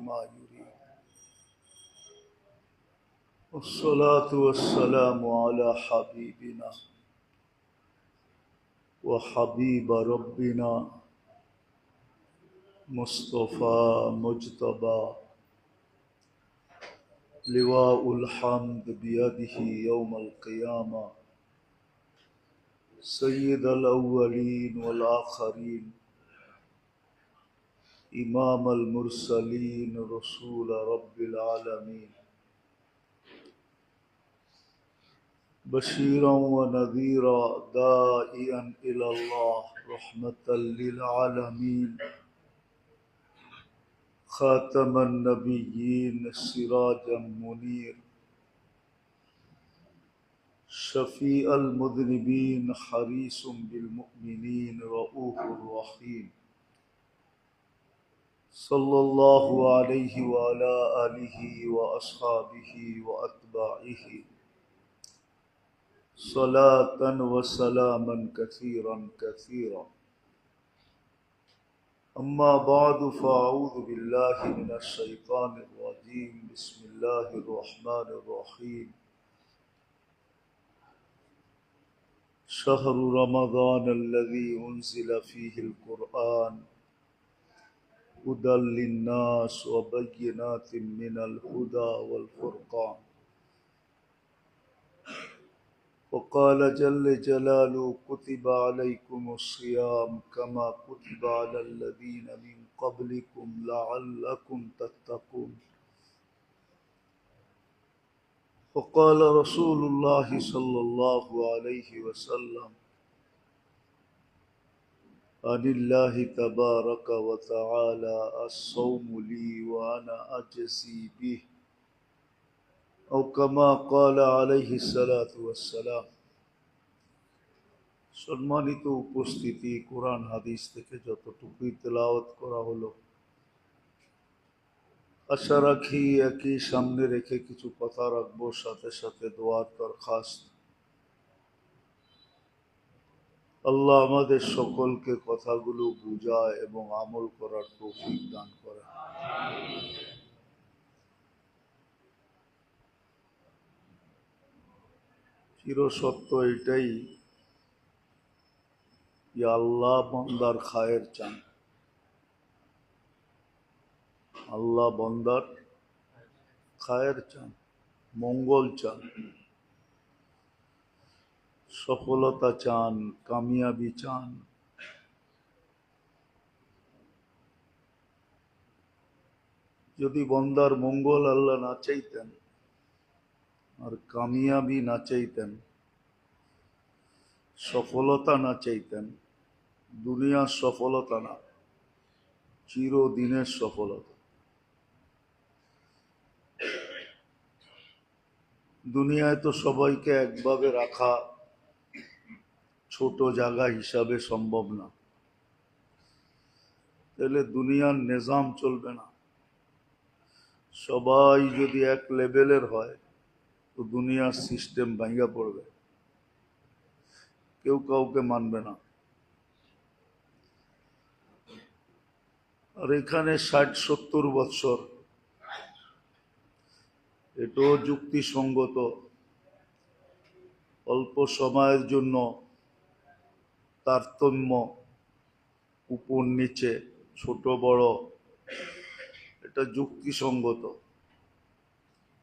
ما يريد. والصلاة والسلام على حبيبنا وحبيب ربنا مصطفى مجتبى لواء الحمد بيده يوم القيامة سيد الأولين والآخرين إمام المرسلين رسول رب العالمين بشيرا ونذيرا داعيا إلى الله رحمة للعالمين خاتم النبيين سراجا منير شفيع المذنبين حريص بالمؤمنين رؤوف رحيم صلى الله عليه وعلى آله وأصحابه وأتباعه صلاة وسلاما كثيرا كثيرا. أما بعد فأعوذ بالله من الشيطان الرجيم. بسم الله الرحمن الرحيم. شهر رمضان الذي أنزل فيه القرآن هدى للناس وبينات من الهدى والفرقان. وقال جل جلاله كتب عليكم الصيام كما كتب على الذين من قبلكم لعلكم تتقون. وقال رسول الله صلى الله عليه وسلم عن الله تبارك وتعالى الصوم لي وأنا أجزي به أو كما قال عليه الصلاة والسلام. সম্মানিত উপস্থিতি, কোরআন হাদিস থেকে যতটুকুই তেলাওয়াত করা হলো, আশা রাখি একই সামনে রেখে কিছু কথা রাখবো, সাথে সাথে দোয়ার দরখাস্ত। আল্লাহ আমাদের সকলকে কথাগুলো বুঝায় এবং আমল করার তৌফিক দান করে। চিরসত্য এটাই যে আল্লাহ বান্দার খায়ের চান, আল্লাহ বান্দার খায়ের চান, মঙ্গল চান, সফলতা চান, কামিয়াবি চান। যদি বান্দার মঙ্গল আল্লাহ না চাইতেন আর কামিয়াবি না চাইতেন, সফলতা না চাইতেন, দুনিয়ার সফলতা না, চিরদিনের সফলতা। দুনিয়ায় তো সবাইকে একভাবে রাখা ছোট জায়গা হিসাবে সম্ভব না, তাহলে দুনিয়ার নিজাম চলবে না। সবাই যদি এক লেভেলের হয় তো দুনিয়ার সিস্টেম ভাঙা পড়বে, কেউ কাউকে মানবে না। আর এখানে ৬০-৭০ বৎসর, এটাও যুক্তিসঙ্গত। অল্প সময়ের জন্য তারতম্য, উপর নিচে, ছোট বড়, এটা যুক্তিসঙ্গত,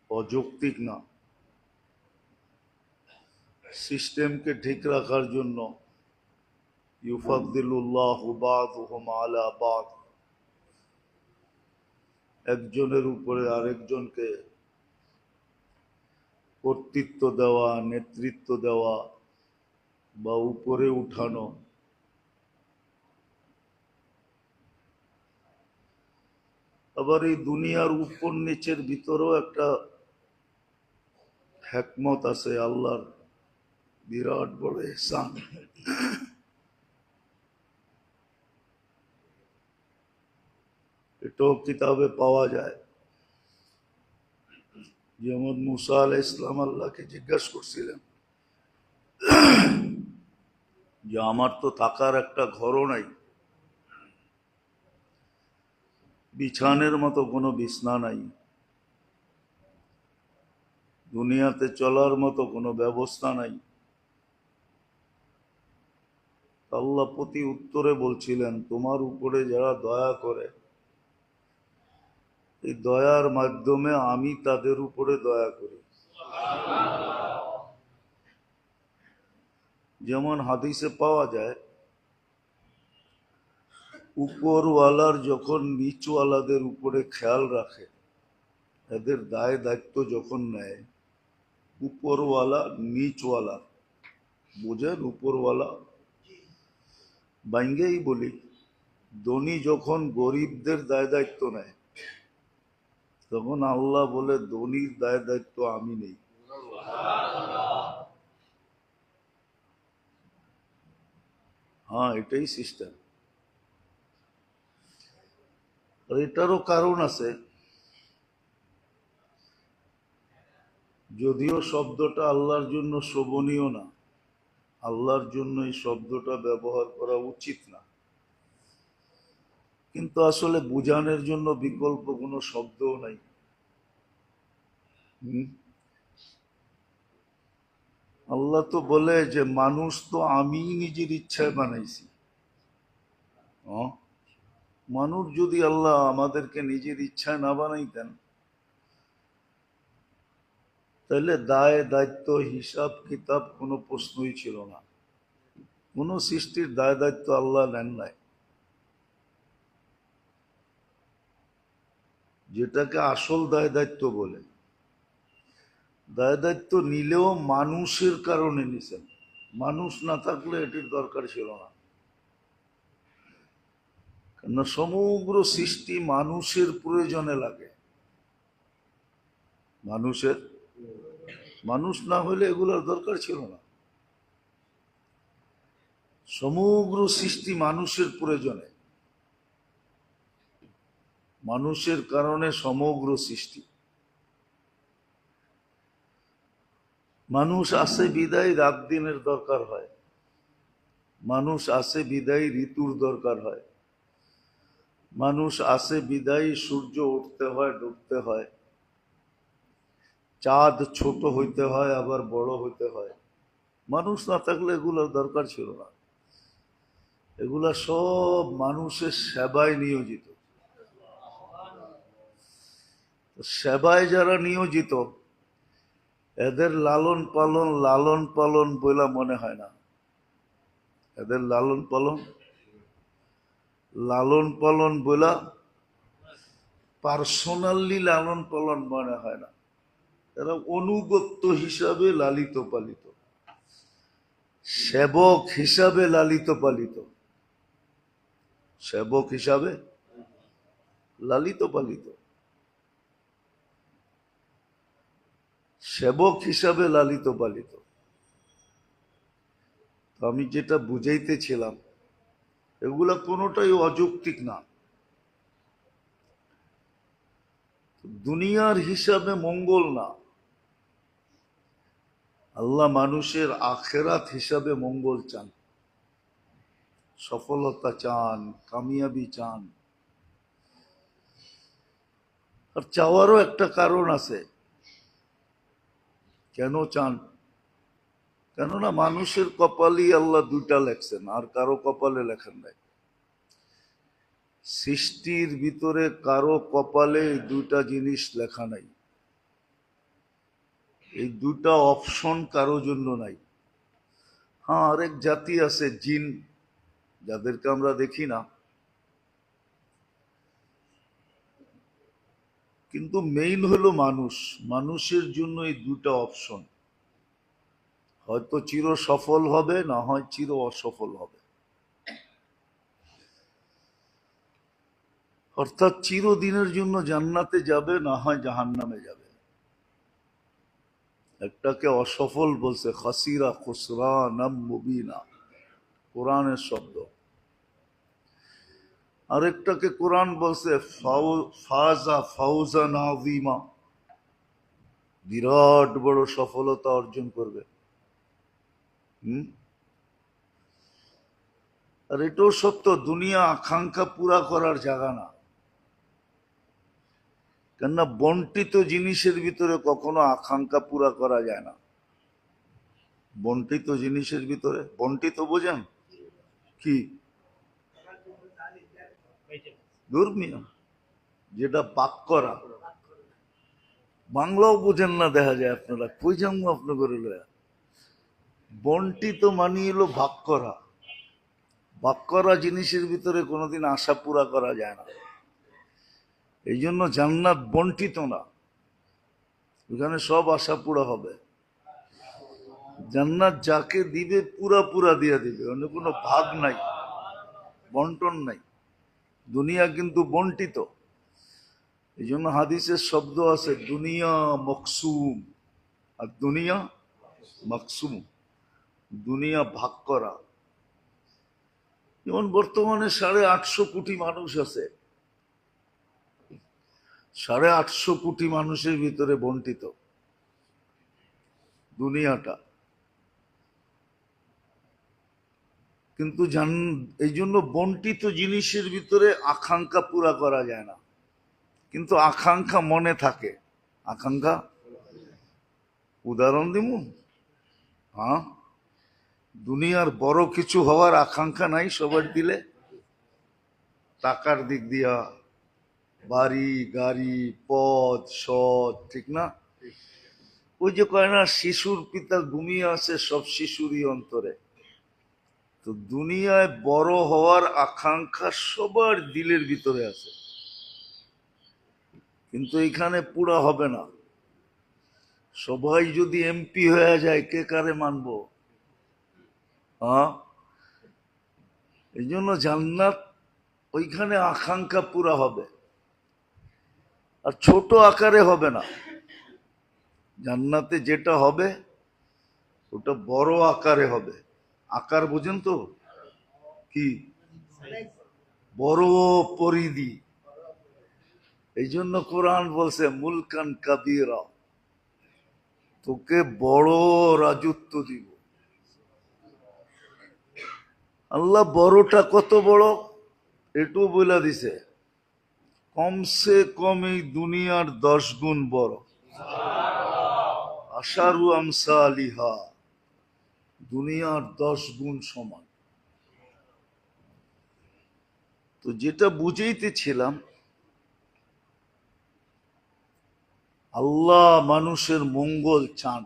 অযৌক্তিক না। সিস্টেমকে ঠিক রাখার জন্য ইউফাদ্দিলুল্লাহু বা'দুহুম আলা বা'দ, একজনের উপরে আরেকজনকে কর্তৃত্ব দেওয়া, নেতৃত্ব দেওয়া বা উপরে উঠানো। আবার এই দুনিয়ার উপর নিচের ভিতরেও একটা হিকমত আছে, আল্লাহর বিরাট বড় ইহসান। এটাও কিতাবে পাওয়া যায়। যেমন মুসা আলাইহিস সালাম আল্লাহকে জিজ্ঞাসা করছিলেন যে আমার তো থাকার একটা ঘরও নাই, বিছানের মতো কোনো বিছনা নাই, দুনিয়াতে চলার মতো কোনো ব্যবস্থা নাই। আল্লাহ প্রতি উত্তরে বলছিলেন, তোমার উপরে যারা দয়া করে, এই দয়ার মাধ্যমে আমি তাদের উপরে দয়া করি। যেমন হাদিসে পাওয়া যায়, উপরওয়ালার যখন নিচওয়ালাদের উপরে খেয়াল রাখে, এদের দায় দায়িত্ব যখন নেয়, উপরওয়ালা নিচওয়ালা, বুঝেন, উপরওয়ালা বাইঙ্গেই বলি, ধনী যখন গরিবদের দায় দায়িত্ব নেয়, তখন আল্লাহ বলে ধনীর দায় দায়িত্ব আমি নেই। হ্যাঁ, এটাই সিস্টেম। আর এটারও কারণ আছে, যদিও শব্দটা আল্লাহর জন্য শোভনীয় না, আল্লাহর জন্য এই শব্দটা ব্যবহার করা উচিত না, কিন্তু আসলে বুঝানোর জন্য বিকল্প কোনো শব্দও নাই। আল্লাহ তো বলে যে মানুষ তো আমি নিজের ইচ্ছায় বানাইছি। মানুষ যদি আল্লাহ আমাদেরকে নিজের ইচ্ছায় না বানাইতেন, তাহলে দায় দায়িত্ব হিসাব কিতাব কোনো প্রশ্নই ছিল না। কোন সৃষ্টির দায় দায়িত্ব আল্লাহ নেন নাই। যেটাকে আসল দায় দায়িত্ব বলে, দায় দায়িত্ব নিলেও মানুষের কারণে নিছেন। মানুষ না থাকলে এটির দরকার ছিল না, কেন সমগ্র সৃষ্টি মানুষের প্রয়োজনে লাগে। মানুষ না হলে এগুলোর দরকার ছিল না। সমগ্র সৃষ্টি মানুষের প্রয়োজনে, মানুষের কারণে সমগ্র সৃষ্টি। মানুষ আসে বিদায় রাত দিনের দরকার হয়, মানুষ আসে বিদায় ঋতুর দরকার হয়, মানুষ আসে বিদায় সূর্য উঠতে হয় ডুবতে হয়, চাঁদ ছোট হইতে হয় আবার বড় হইতে হয়। মানুষ না থাকলে এগুলোর দরকার ছিল না। এগুলা সব মানুষের সেবায় নিয়োজিত। সেবায় যারা নিয়োজিত, এদের লালন পালন বলে মনে হয় না। এদের লালন পালন বলে পার্সোনালি লালন পালন মনে হয় না। এরা অনুগত্য হিসাবে লালিত পালিত, সেবক হিসাবে লালিত পালিত, সেবক হিসাবে লালিত পালিত, সেবক হিসাবে লালিত পালিত। আমি যেটা বুঝাইতেছিলাম, এগুলা কোনোটাই অযৌক্তিক না। দুনিয়ার হিসাবে মঙ্গল না, আল্লাহ মানুষের আখেরাত হিসাবে মঙ্গল চান, সফলতা চান, কামিয়াবি চান। আর চাওয়ারও একটা কারণ আছে, কেন চান? কেননা মানুষের কপালই আল্লাহ দুইটা লেখছেন, আর কারো কপালে লেখেন নাই। সৃষ্টির ভিতরে কারো কপালে দুইটা জিনিস লেখা নাই, এই দুটা অপশন কারো জন্য নাই। হ্যাঁ, আরেক জাতি আছে জিন, যাদেরকে আমরা দেখি না, কিন্তু মেইন হলো মানুষ। মানুষের জন্য এই দুটা অপশন, হয়তো চির সফল হবে, না হয় চির অসফল হবে। অর্থাৎ চিরদিনের জন্য জান্নাতে যাবে, না হয় জাহান্নামে যাবে। একটাকে অসফল বলছে খাসিরা খুসরানাম মুবিনা, কোরআনের শব্দ। আরেকটাকে কোরআন বলছে ফাজা ফাউজান আযীমা, বিরাট বড় সফলতা অর্জন করবে। আর এটাও সত্য, দুনিয়া আকাঙ্ক্ষা পুরা করার জায়গা না। কেননা বন্টিত জিনিসের ভিতরে কখনো আকাঙ্ক্ষা পুরা করা যায় না। বন্টিত জিনিসের ভিতরে, বন্টিত বোঝেন কি? ধর্মীয় যেটা বাক করা, বাংলাও বোঝেন না দেখা যায় আপনারা, কই জানবো আপনার করে লয়া। বন্টিত মানি এলো ভাগ করা। ভাগ করা জিনিসের ভিতরে কোনোদিন আশা পুরা করা যায় না। এই জন্য জান্নাত বন্টিত না, ওখানে সব আশা পুরা হবে। জান্নাত যাকে দিবে পুরা পুরা দিয়ে দিবে, অন্য কোনো ভাগ নাই, বন্টন নাই। দুনিয়া কিন্তু বন্টিত। এই জন্য হাদিসের শব্দ আছে দুনিয়া মকসুম আর দুনিয়া মকসুম, দুনিয়া ভাগ করা। যেমন বর্তমানে 850 কোটি মানুষ আছে, 850 কোটি মানুষের ভিতরে বন্টিত দুনিয়াটা। কিন্তু এই জন্য বন্টিত জিনিসের ভিতরে আকাঙ্ক্ষা পুরা করা যায় না, কিন্তু আকাঙ্ক্ষা মনে থাকে। আকাঙ্ক্ষা উদাহরণ দিব, হ্যাঁ, দুনিয়ার বড় কিছু হওয়ার আকাঙ্ক্ষা নাই সবার দিলে? টাকার দিক দিয়া, বাড়ি গাড়ি পদ সদ, ঠিক না? ওই যে কয় না, শিশুর পিতা ঘুমিয়ে আছে সব শিশুরই অন্তরে। তো দুনিয়ায় বড় হওয়ার আকাঙ্ক্ষা সবার দিলের ভিতরে আছে, কিন্তু এখানে পুরা হবে না। সবাই যদি এমপি হয়ে যায়, কে কারে মানবো? হ্যাঁ, এই জন্য জান্নাত ওইখানে আকাঙ্ক্ষা পুরা হবে, আর ছোট আকারে হবে না। জান্নাতে যেটা হবে ওটা বড় আকারে হবে। আকার বোঝেন তো কি? বড় পরিধি। এই জন্য কোরআন বলছে মুলকান কাবীরা, তোকে বড় রাজত্ব দিব। আল্লাহ বড়টা কত বড় এটু বলে দিছে, কমসে কম এই দুনিয়ার 10 গুণ বড়। আশারু আমসালিহা, দুনিয়ার 10 গুণ সমান। তো যেটা বুঝাইতেছিলাম, আল্লাহ মানুষের মঙ্গল চান,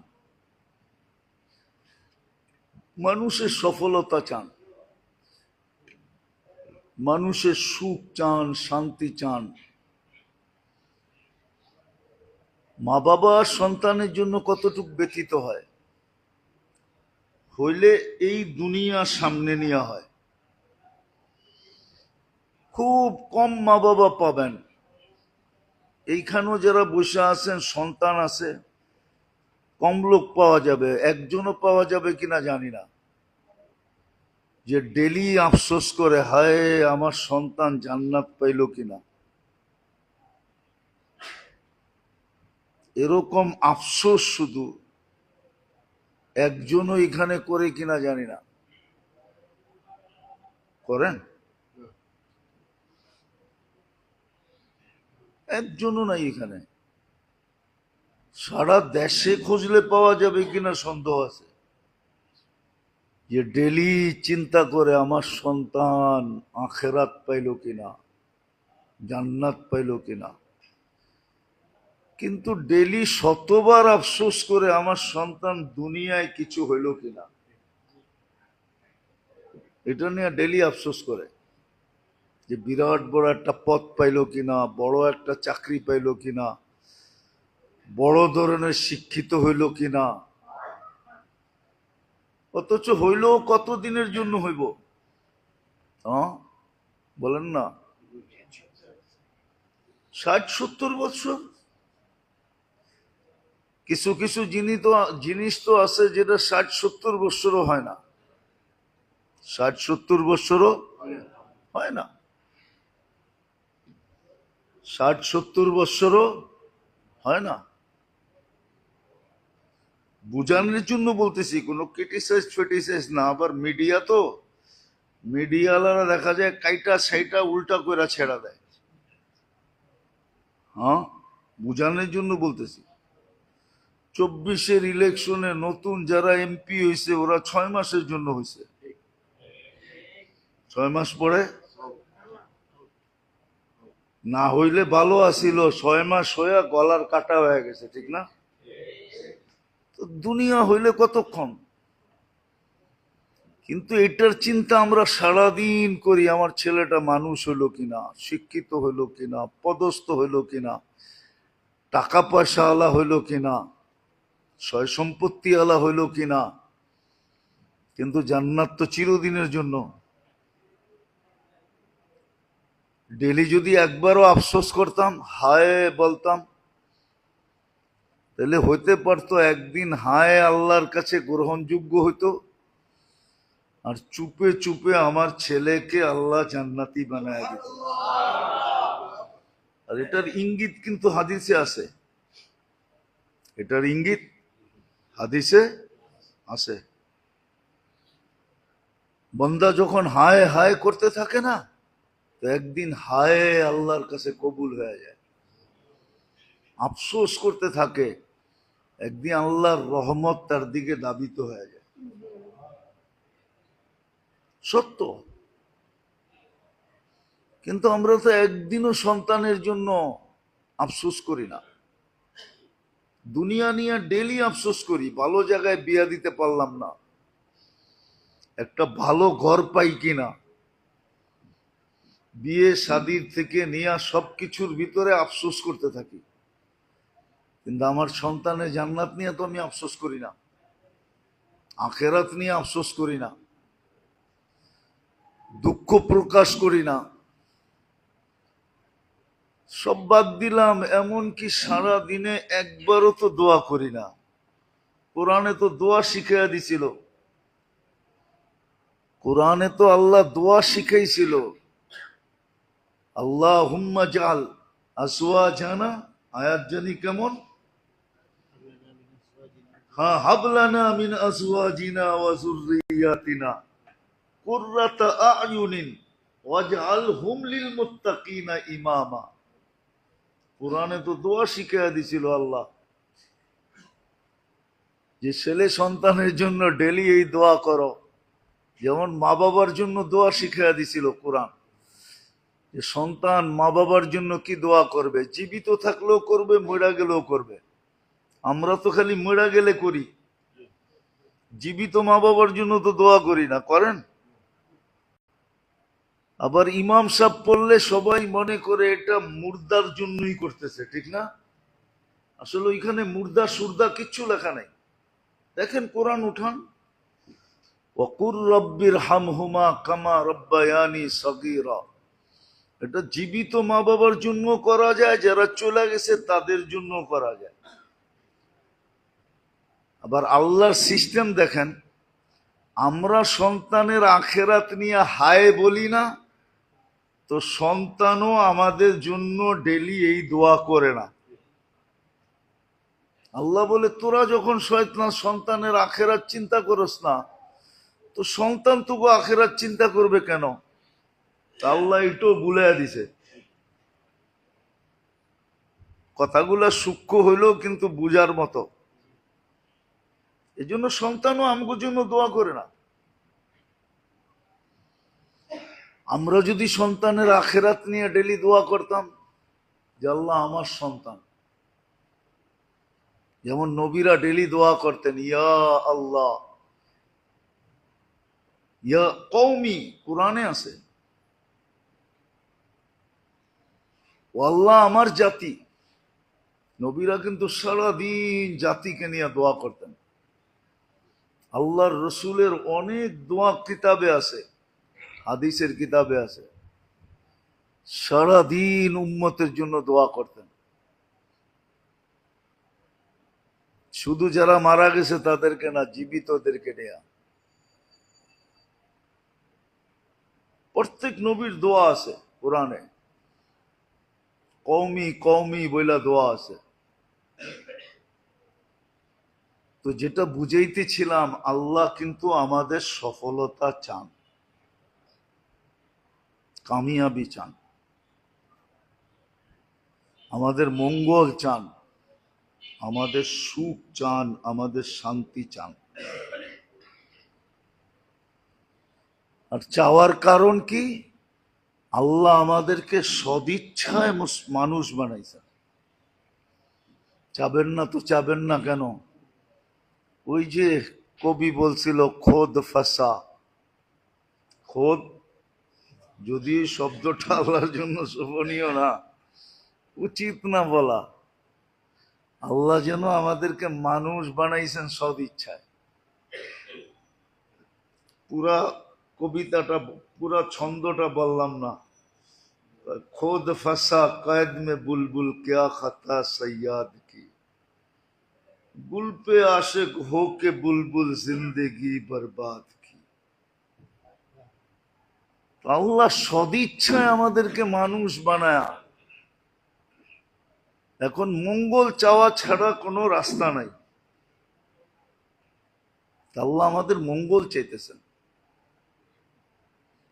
মানুষের সফলতা চান, মানুষের সুখ চান, শান্তি চান। মা বাবা সন্তানের জন্য কতটুকু ব্যথিত হয়, হইলে এই দুনিয়া সামনে নেওয়া হয়। খুব কম মা বাবা পাবেন, এইখানেও যারা বসে আছেন সন্তান আছে, কম লোক পাওয়া যাবে, একজনও পাওয়া যাবে কিনা জানি না, যে ডেলি আফসোস করে হায় আমার সন্তান জান্নাত পাইল কিনা। এরকম আফসোস শুধু একজনও এখানে করে কিনা জানি না। করেন? একজনও নাই এখানে। সারা দেশে খুঁজলে পাওয়া যাবে কিনা সন্দেহ আছে, যে ডেলি চিন্তা করে আমার সন্তান আখেরাত পাইল কিনা, জান্নাত পাইল কিনা। কিন্তু ডেলি শতবার আফসোস করে আমার সন্তান দুনিয়ায় কিছু হইল কিনা, এটা নিয়ে ডেলি আফসোস করে, যে বিরাট বড় একটা পদ পাইল কিনা, বড় একটা চাকরি পাইল কিনা, বড় ধরনের শিক্ষিত হইল কিনা। অথচ হইল কত দিনের জন্য হইব? হ্যাঁ বলেন না, 60-70 বছর। কিছু কিছু জিনিস তো আছে যেটা 60-70 বছরও হয় না, 60-70 বছরও হয় না, 60-70 বছরও হয় না। বুঝানোর জন্য বলতেছি, কোনো ক্রিটিসাইজ ফেটিসাইজ না। আবার মিডিয়া তো, মিডিয়াওয়ালারা দেখা যায় কাইটা সাইটা উল্টা করে ছেড়া দেয়। হ্যাঁ, বুঝানোর জন্য বলতেছি। 24-এর ইলেকশনে নতুন যারা এমপি হয়েছে ওরা 6 মাসের জন্য হয়েছে, 6 মাস পরে না হইলে ভালো আসিল, 6 মাস হইয়া গলার কাটা হয়ে গেছে, ঠিক না? তো দুনিয়া হইলে কতক্ষণ? কিন্তু এটার চিন্তা আমরা সারাদিন করি, আমার ছেলেটা মানুষ হইলো কিনা, শিক্ষিত হইলো কিনা, পদস্থ হইলো কিনা, টাকা পয়সা আলা হইলো কিনা, সয় সম্পত্তি আলা হইলো কিনা। কিন্তু জান্নাত তো চিরদিনের জন্য। ডেলি যদি একবারও আফসোস করতাম, হায় বলতাম, তাহলে হইতে পারতো একদিন হায় আল্লাহর কাছে গ্রহণযোগ্য হইতো, আর চুপে চুপে আমার ছেলেকে আল্লাহ জান্নাতি বানায় দিত। আর এটার ইঙ্গিত কিন্তু হাদিসে আছে, এটার ইঙ্গিত হাদিসে আছে। বন্দা যখন হায় হায় করতে থাকে না, তো একদিন হায় আল্লাহর কাছে কবুল হয়ে যায়। আফসোস করতে থাকে, একদিন আল্লাহর রহমত তার দিকে দাবিত হয়ে যায়। সত্য। কিন্তু আমরা তো একদিনও সন্তানের জন্য আফসোস করি না। দুনিয়া নিয়ে ডেলি আফসোস করি, ভালো জায়গায় বিয়া দিতে পারলাম না, একটা ভালো ঘর পাই কিনা, বিয়ে শাদীর থেকে নিয়ে সবকিছুর ভিতরে আফসোস করতে থাকি। কিন্তু আমার সন্তানের জান্নাত নিয়ে তো আমি আফসোস করি না, আখেরাত নিয়ে আফসোস করি না, দুঃখ প্রকাশ করি না। সব বাদ দিলাম, এমনকি সারা দিনে একবারও তো দোয়া করি না। কোরআনে তো দোয়া শিখাইয়া দিছিল, কোরআনে তো আল্লাহ দোয়া শিখাইছিল, আল্লাহুম্মা জাল আসওয়াজানা, আয়াত জানি কেমন, হ্যাঁ, হাবলানা মিন আসওয়াজিনা ওয়া যুররিয়াতিনা কুররাতা আয়ুনিন ওয়াজআলহুম লিল মুত্তাকিনা ইমামা। কোরআনে তো দোয়া শিখাইয়া দিছিল আল্লাহ, যে ছেলে সন্তানের জন্য ডেলি এই দোয়া করো। যেমন মা বাবার জন্য দোয়া শিখাইয়া দিছিল কোরআন, যে সন্তান মা বাবার জন্য কি দোয়া করবে, জীবিত থাকলেও করবে, মরে গেলেও করবে। আমরা তো খালি মরে গেলে করি, জীবিত মা বাবার জন্য তো দোয়া করি না, করেন? আবার ইমাম সাহেব পড়লে সবাই মনে করে এটা মুর্দার জন্যই করতেছে, ঠিক না? আসলে ওইখানে মুর্দা সুরদা কিচ্ছু লেখা নাই। দেখেন কোরআন উঠান, ওয়াকুর রব্বির হামহুমা কামা রব্বায়ানি সগীরা। এটা জীবিত মা বাবার জন্য করা যায়, যারা চলে গেছে তাদের জন্য করা যায়। আবার আল্লাহর সিস্টেম দেখেন, আমরা সন্তানের আখেরাত নিয়ে হায় বলি না, তো সন্তানও আমাদের জন্য ডেলি এই দোয়া করে না। আল্লাহ বলে, তোরা যখন সন্তানের আখেরাত চিন্তা করস না, তো সন্তান তোকে আখেরাত চিন্তা করবে কেন? আল্লাহ এটাও বুলাইয়া দিছে। কথাগুলা সূক্ষ্ম হইলেও কিন্তু বুঝার মতো। এই জন্য সন্তানও আমগোর জন্য দোয়া করে না। আমরা যদি সন্তানের আখেরাত নিয়ে ডেলি দোয়া করতাম, যে আল্লাহ আমার সন্তান, যেমন নবীরা ডেলি দোয়া করতেন, ইয়া আল্লাহ ইয়া কওমি, কোরআনে আছে, ও আল্লাহ আমার জাতি। নবীরা কিন্তু সারাদিন জাতিকে নিয়ে দোয়া করতেন। আল্লাহর রসুলের অনেক দোয়া কিতাবে আছে, হাদিসের কিতাবে আছে, সারাদিন উম্মতের জন্য দোয়া করতেন। শুধু যারা মারা গেছে তাদেরকে না, জীবিতদেরকে নেয়া। প্রত্যেক নবীর দোয়া আছে কোরআনে, কওমি কওমি বইলা দোয়া আছে। তো যেটা বুঝাইতেছিলাম, আল্লাহ কিন্তু আমাদের সফলতা চান, কামিয়াবি চান। আমাদের মঙ্গল চান, আমাদের সুখ চান, আমাদের শান্তি চান। আর চাওয়ার কারণ কি? আল্লাহ আমাদেরকে সদিচ্ছায় মানুষ বানাইছেন। চাবেন না তো চাবেন না কেন? ওই যে কবি বলছিল খোদ ফাসা, খোদ, যদি শব্দটা আল্লাহর জন্য শোভনীয় না, উচিত না বলা। আল্লাহ যেন আমাদেরকে মানুষ বানাইছেন সদিচ্ছায়। পুরা কবিতাটা, পুরা ছন্দটা বললাম না। খোদ ফাসা कैद में बुलबुल क्या खता सैयाद की, गुल पे आशिक हो के बुलबुल जिंदगी बर्बाद की। আল্লাহ সদিচ্ছায় আমাদেরকে মানুষ বানায়া। এখন মঙ্গল চাওয়া ছাড়া কোনো রাস্তা নাই। আল্লাহ আমাদের মঙ্গল চাইতেছেন,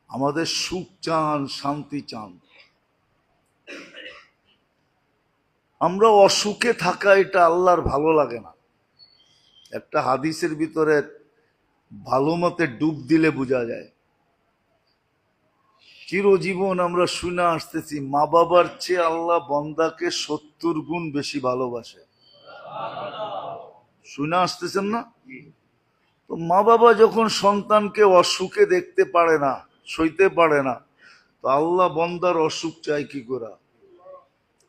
আমাদের সুখ চান, শান্তি চান। আমরা অসুখে থাকা, এটা আল্লাহর ভালো লাগে না। একটা হাদিসের ভিতরে ভালো মতে ডুব দিলে বোঝা যায়। চিরজীবন আমরা শুনে আসতেছি, মা বাবার চেয়ে আল্লাহ বন্দাকে 70 গুণ বেশি ভালোবাসে। শুনে আসতেছেন না? তো মা বাবা যখন সন্তানকে অসুখে দেখতে পারে না, সইতে পারে না, তো আল্লাহ বন্দার অসুখ চাই কি করা,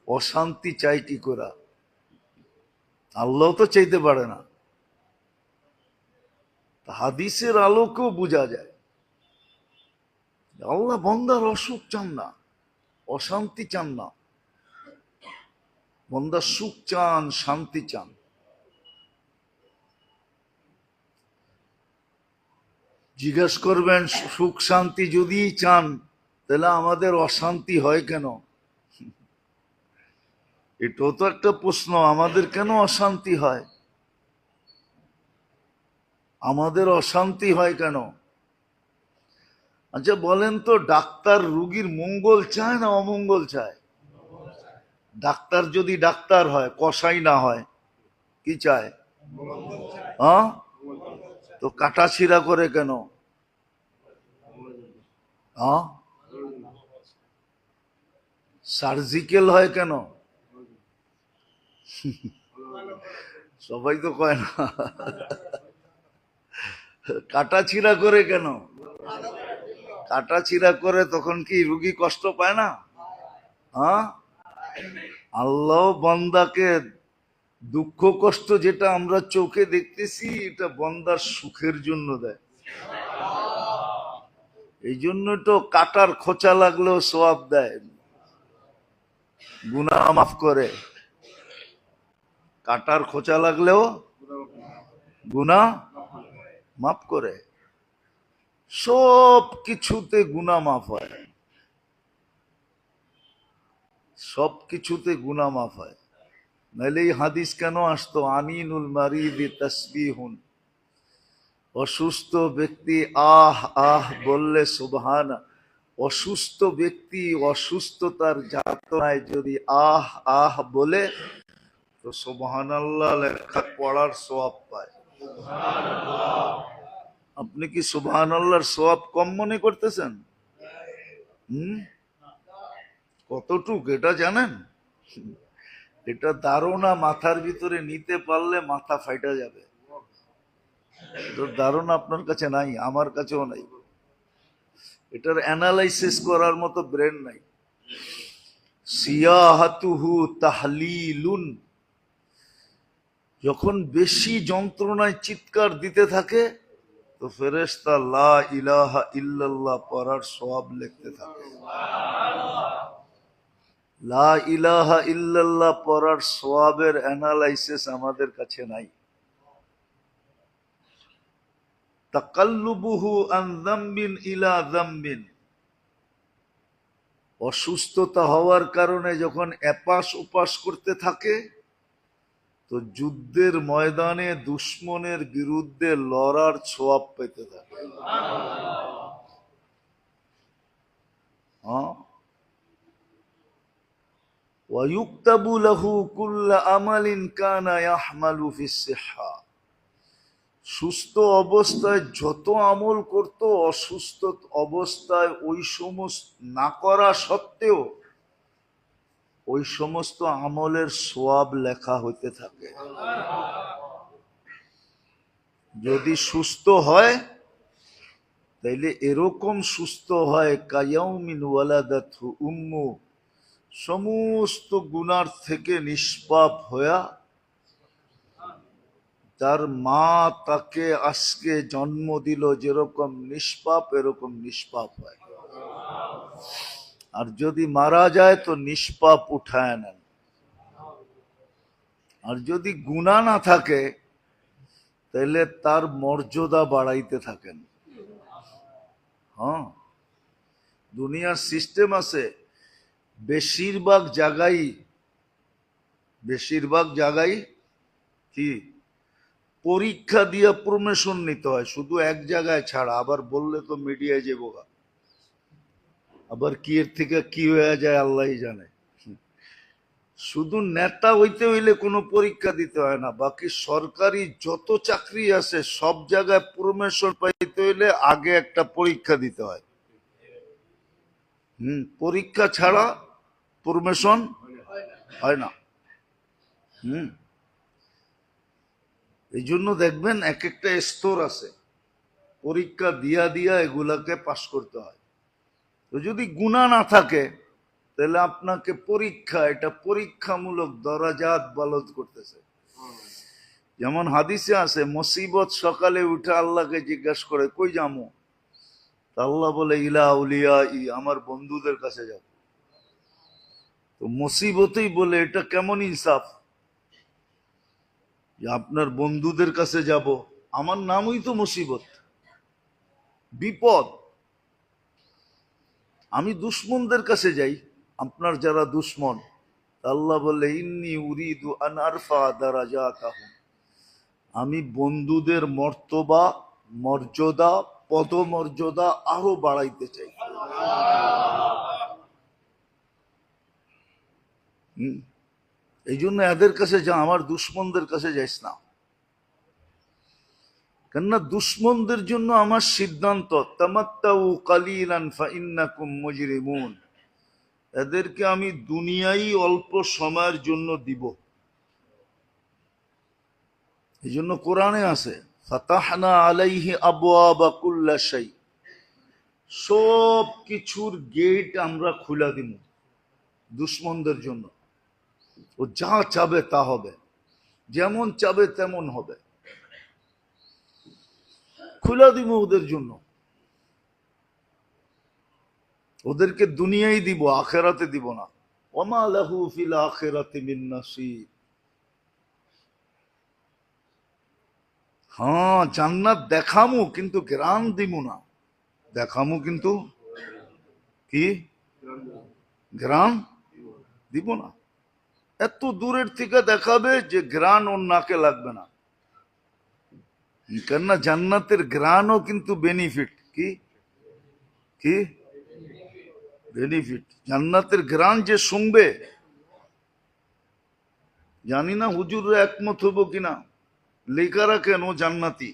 অশান্তি চাই কি করা? আল্লাহ তো চাইতে পারে না। হাদিসের আলোকেও বোঝা যায় আল্লাহ বন্দার অসুখ চান না, অশান্তি চান না। বন্দার সুখ চান, শান্তি চান। জিজ্ঞেস করবেন, সুখ শান্তি যদি চান, তাহলে আমাদের অশান্তি হয় কেন? এটাও তো একটা প্রশ্ন। আমাদের কেন অশান্তি হয়? আমাদের অশান্তি হয় কেন? আচ্ছা বলেন তো, ডাক্তার রুগীর মঙ্গল চায় না অমঙ্গল চায়? ডাক্তার যদি ডাক্তার হয়, কসাই না হয়, কি চায়? হ্যাঁ, তো কাটাছিড়া করে কেন? হ্যাঁ, সার্জিক্যাল হয় কেন? সবাই তো কয় না। কাটাছিড়া করে কেন? কাটাছিড়া করে তখন কি রুগী কষ্ট পায় না? হ্যাঁ, আল্লাহ বান্দাকে দুঃখ কষ্ট যেটা আমরা চোখে দেখতেছি, এটা বন্দার সুখের জন্য দেয়। এই জন্য তো কাটার খোঁচা লাগলেও সওয়াব দেয়, গুনাহ মাফ করে। কাটার খোঁচা লাগলেও গুনাহ মাফ করে। সব কিছুতে গুনাহ মাফ হয়, সব কিছুতে গুনাহ মাফ হয়। নাহলে এই হাদিস কেন আসতো? আনিনুল মারিদি তাসবিহুন, অসুস্থ ব্যক্তি আহ আহ বললে সুবহানা। অসুস্থ ব্যক্তি অসুস্থতার যাতনায় যদি আহ আহ বলে, তো সুবহানাল্লাহ লেখা পড়ার সওয়াব পায়। আপনি কি সুবহানাল্লাহর সওয়াব কম মনে করতেছেন? কতটুক এটা জানেন? এটা ধারণা মাথার ভিতরে নিতে পারলে মাথা ফাইটা যাবে। এটার ধারণা আপনার কাছে নাই, আমার কাছেও নাই। এটার অ্যানালাইসিস করার মতো ব্রেন নাই। সিয়াহাতুহু তাহলিলুন, যখন বেশি যন্ত্রণায় চিৎকার দিতে থাকে, তো ফেরেশতা লা ইলাহা ইল্লাল্লাহ পড়ার সওয়াব লিখতে থাকে। লা ইলাহা ইল্লাল্লাহ পড়ার সওয়াবের অ্যানালাইসিস আমাদের কাছে নাই। তাকাল্লুবুহু আন যামবিন ইলা যামবিন, অসুস্থতা হওয়ার কারণে যখন এপাশ ওপাশ করতে থাকে, তো যুদ্ধের ময়দানে দুশ্মনের বিরুদ্ধে লড়ার ছোয়াব পেতে থাকে। ওয়ায়ুক্তাবু লাহু কুল্লা আমালিন কানা ইয়াহমালু ফিস-সিহহা। সুস্থ অবস্থায় যত আমল করত, অসুস্থ অবস্থায় ওই সমস্ত না করা সত্ত্বেও ওই সমস্ত আমলের সওয়াব লেখা হইতে থাকে। যদি সুস্থ হয় তাইলে এরকম সুস্থ হয় কায়াউমিন ওয়ালাদাতহু উম্মু, সমস্ত গুনার থেকে নিষ্পাপ হইয়া তার মা তাকে আজকে জন্ম দিল যেরকম নিষ্পাপ, এরকম নিষ্পাপ হয়। আর যদি মারা যায় তো নিষ্পাপ উঠায় নেন। আর যদি গুনাহ না থাকে তাহলে তার মর্যাদা বাড়াইতে থাকেন। হ্যাঁ, দুনিয়ার সিস্টেম আছে, বেশিরভাগ জায়গায় কি পরীক্ষা দিয়ে প্রমোশন নিতে হয়, শুধু এক জায়গায় ছাড়া। আবার বললে তো মিডিয়ায় যাবো, আবার কি এর থেকে কি হয়ে যায় আল্লাহ জানে। শুধু নেতা হইতে হইলে কোনো পরীক্ষা দিতে হয় না, বাকি সরকারি যত চাকরি আছে সব জায়গায় প্রমোশন পাইতে হইলে আগে একটা পরীক্ষা দিতে হয়। পরীক্ষা ছাড়া প্রমোশন হয় না। এই জন্য দেখবেন এক একটা স্তর আছে, পরীক্ষা দিয়া দিয়া এগুলাকে পাশ করতে হয়। তো যদি গুনাহ না থাকে তাহলে আপনাকে এটা পরীক্ষামূলক দরাজাত বালত করতেছে। যেমন হাদিসে আছে, মুসিবত সকালে উঠে আল্লাহকে জিজ্ঞাসা করে কই যামু, আল্লাহ বলে ইলা আউলিয়া, আমার বন্ধুদের কাছে যাব। তো মুসিবতেই বলে এটা কেমন ইনসাফ যে আপনার বন্ধুদের কাছে যাব? আমার নামই তো মুসিবত, বিপদ। আমি দুশ্মনদের কাছে যাই, আপনার যারা দুশ্মন। আল্লাহ বলে ইন্নী উরিদু আন আরফা দারাজাতাহুম, আমি বন্ধুদের মর্যাদা পদমর্যাদা আরো বাড়াইতে চাই। এই জন্য এদের কাছে যা, আমার দুশ্মনদের কাছে যাইস না। কেননা দুশ্মনদের জন্য আমার সিদ্ধান্ত তামাত্তাউ কালিলান ফাইন্নাকুম মুজরিমুন, এদেরকে আমি দুনিয়ায় অল্প সময়ের জন্য দিব। এই জন্য কোরআনে আছে ফাতাহনা আলাইহি আবওয়াবা কুল্লা শাই, সব কিছুর গেট আমরা খুলে দিব দুশ্মনদের জন্য। ও যা চাবে তা হবে, যেমন চাবে তেমন হবে, খুলে দিব ওদের জন্য। ওদেরকে দুনিয়ায় দিব, আখেরাতে দিব না। ওমা লাহু ফিল আখিরাতি মিন নাসিব। হ্যাঁ, জান্নাত দেখামু কিন্তু গ্রান দিব না। দেখামু কিন্তু কি গ্রান দিব না। এত দূরের থেকে দেখাবে যে গ্রান ওর নাকে লাগবে না। কেননা জান্নাতের গ্রানও কিন্তু বেনিফিট। কি কি বেনিফিট? জান্নাতের গ্রান যে শুনবে, জানি না হুজুররা একমত হবো কিনা, লেখা রাখেন ও জান্নাতি।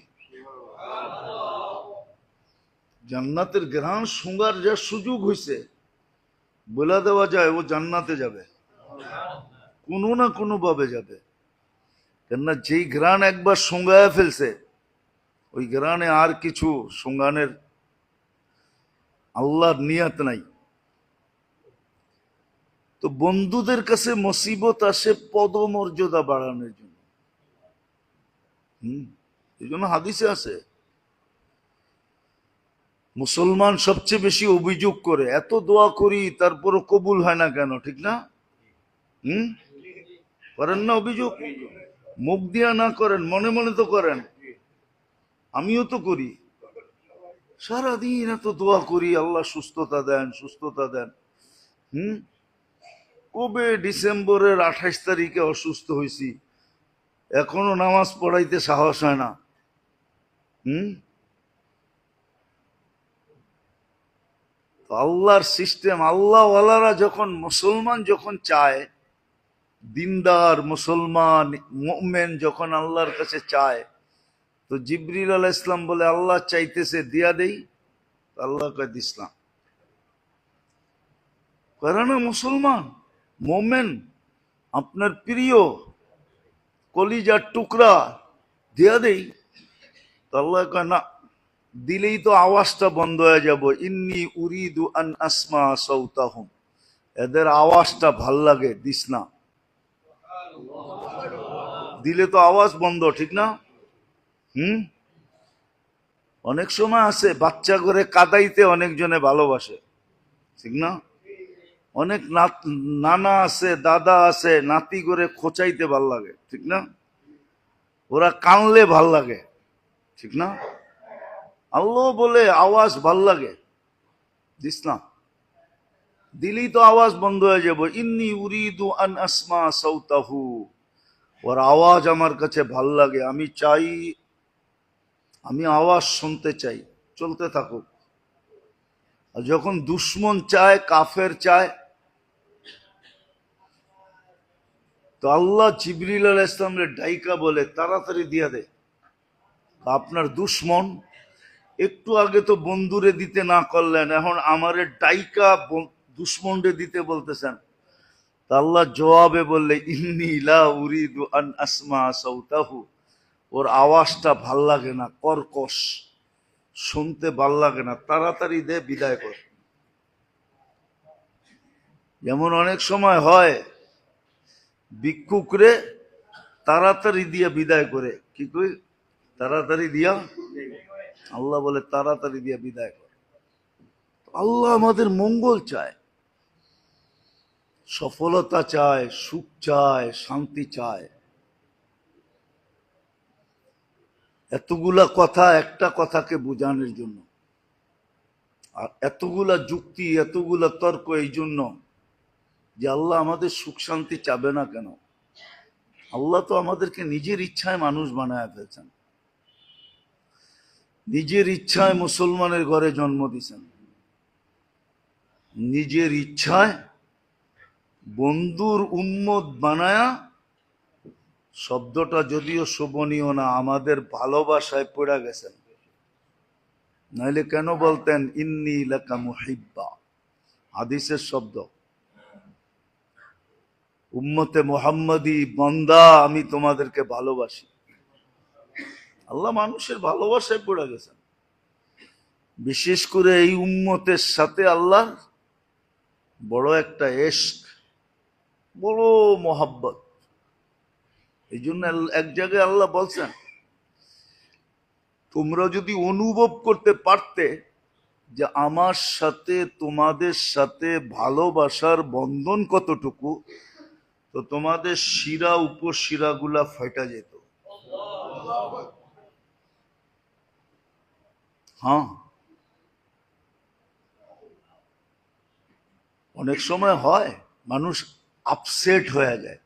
জান্নাতের গ্রান শুঙ্গার যা সুযোগ হয়েছে, বলে দেওয়া যায় ও জান্নাতে যাবে, কোনো না কোনো ভাবে যাবে। কেননা যেই গ্রান একবার শুঙ্গায় ফেলছে, ওই গ্রানে আর কিছু শুঙ্গানের আল্লাহর নিয়াত নাই। তো বন্ধুদের কাছে মুসিবত আসে পদমর্যাদা বাড়ানোর জন্য। এই জন্য হাদিসে আছে, মুসলমান সবচেয়ে বেশি অভিযোগ করে, এত দোয়া করি তারপরও কবুল হয় না কেন? ঠিক না? করেন না অভিযোগ? মুখ দিয়া না করেন, মনে মনে তো করেন। আমিও তো করি, সারাদিন এত দোয়া করি, আল্লাহ সুস্থতা দেন, সুস্থতা দেন। কবে ডিসেম্বরের 28 তারিখে অসুস্থ হয়েছি, এখনো নামাজ পড়াইতে সাহস হয় না। আল্লাহর সিস্টেম, আল্লাহওয়ালারা যখন, মুসলমান যখন চায় দিনদার মুসলমান মুমিন যখন আল্লাহর কাছে চায়, তো জিবরিল আলাইহিস সালাম বলে আল্লাহ চাইতেছে দিয়া দেই, আল্লাহ কয় দিস না। করে না মুসলমান মুমিন আপনার প্রিয় কলিজার টুকরা, দিয়া দেই, তো আল্লাহ কয় না, দিলেই তো আওয়াজটা বন্ধ হয়ে যাব। ইন্নি উরিদু আন আসমা সাউতাহুম, এদের আওয়াজটা ভাল লাগে, দিস না। দিলে তো আওয়াজ বন্ধ, ঠিক না? অনেক সময় আছে বাচ্চা করে কাদাইতে অনেকজনে ভালোবাসে, ঠিক না? অনেক নানা আছে, দাদা আছে, নাতি করে খোঁচাইতে ভাল লাগে, ঠিক না? ওরা কানলে ভাল লাগে, ঠিক না? আল্লাহ বলে আওয়াজ ভাল লাগে, দিস না। দিলেই তো আওয়াজ বন্ধ হয়ে যাব। ইন্নি উরিদু আন আসমা সাউতাহু, ওর আওয়াজ আমার কাছে ভাল লাগে, আমি চাই, আমি আওয়াজ শুনতে চাই, চলতে থাকুক। আর যখন দুশ্মন চায়, কাফের চায়, তো আল্লাহ জিবরিল আলাইহিস সালামের ডাইকা বলে তাড়াতাড়ি দিয়া দে। আপনার দুশ্মন একটু আগে তো বন্ধুরে দিতে না করলেন, এখন আমারে ডাইকা দুশ্মনরে দিতে বলতেছেন। তা আল্লাহ জবাবে বললে ইন্নী লা উরিদু আন আসমা সাউতাহু, ওর আওয়াজটা ভাল লাগে না, কর্কশ, শুনতে ভাল লাগে না, তাড়াতাড়ি দে, বিদায় কর। যেমন অনেক সময় হয় ভিক্ষুকরে তাড়াতাড়ি দিয়া বিদায় করে, কি কই, তাড়াতাড়ি দিয়া, আল্লাহ বলে তাড়াতাড়ি দিয়া বিদায় কর। আল্লাহ আমাদের মঙ্গল চায়, সফলতা চায়, সুখ চায়, শান্তি চায়। এতগুলা কথা একটা কথাকে বোঝানোর জন্য, আর এতগুলা যুক্তি, এতগুলা তর্ক এই জন্য যে আল্লাহ আমাদের সুখ শান্তি চাবে না কেন? আল্লাহ তো আমাদেরকে নিজের ইচ্ছায় মানুষ বানায় ফেলছেন, নিজের ইচ্ছায় মুসলমানের ঘরে জন্ম দিয়েছেন, নিজের ইচ্ছায় বন্ধুর উম্মত বানায়া, শব্দটা যদিও শোভনীয় না, আমাদের ভালোবাসায় পড়ে গেছেন। নাইলে কেন বলতেন ইন্নী লাকা মুহিব্বা, হাদিসের শব্দ, উম্মতে মুহাম্মাদি বান্দা, আমি তোমাদেরকে ভালোবাসি। আল্লাহ মানুষের ভালোবাসায় পড়ে গেছেন। বিশেষ করে এই উম্মতের সাথে আল্লাহ বড় একটা ইশক, বড় মোহাব্বত। এই জন্য এক জায়গায় আল্লাহ বলছেন, তোমরা যদি অনুভব করতে পারতে যে আমার সাথে তোমাদের সাথে ভালোবাসার বন্ধন কতটুকু, তো তোমাদের শিরা উপশিরা গুলা ফাইটা যেত। হ্যাঁ, অনেক সময় হয় মানুষ আপসেট হয়ে যায়,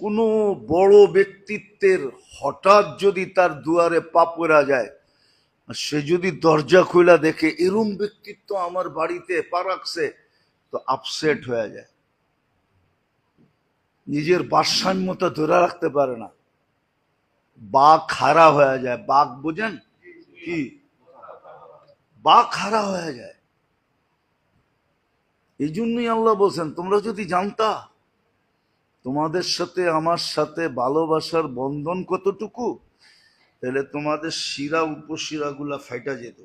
কোনো বড় ব্যক্তিত্বের হঠাৎ যদি তার দুয়ারে পা পড়া যায়, সে যদি দরজা খুলা দেখে এরম ব্যক্তিত্ব আমার বাড়িতে পা রাখছে, তো আপসেট হয়ে যায়, নিজের ভারসাম্যতা ধরে রাখতে পারে না, বাঘ খাড়া হয়ে যায়। বাঘ বুঝেন কি? বাঘ খাড়া হয়ে যায়। এই জন্যই আল্লাহ বলছেন, তোমরা যদি জানতা তোমাদের সাথে আমার সাথে ভালোবাসার বন্ধন কতটুকু, তাহলে তোমাদের শিরা উপশিরা গুলা ফাইটা যেত।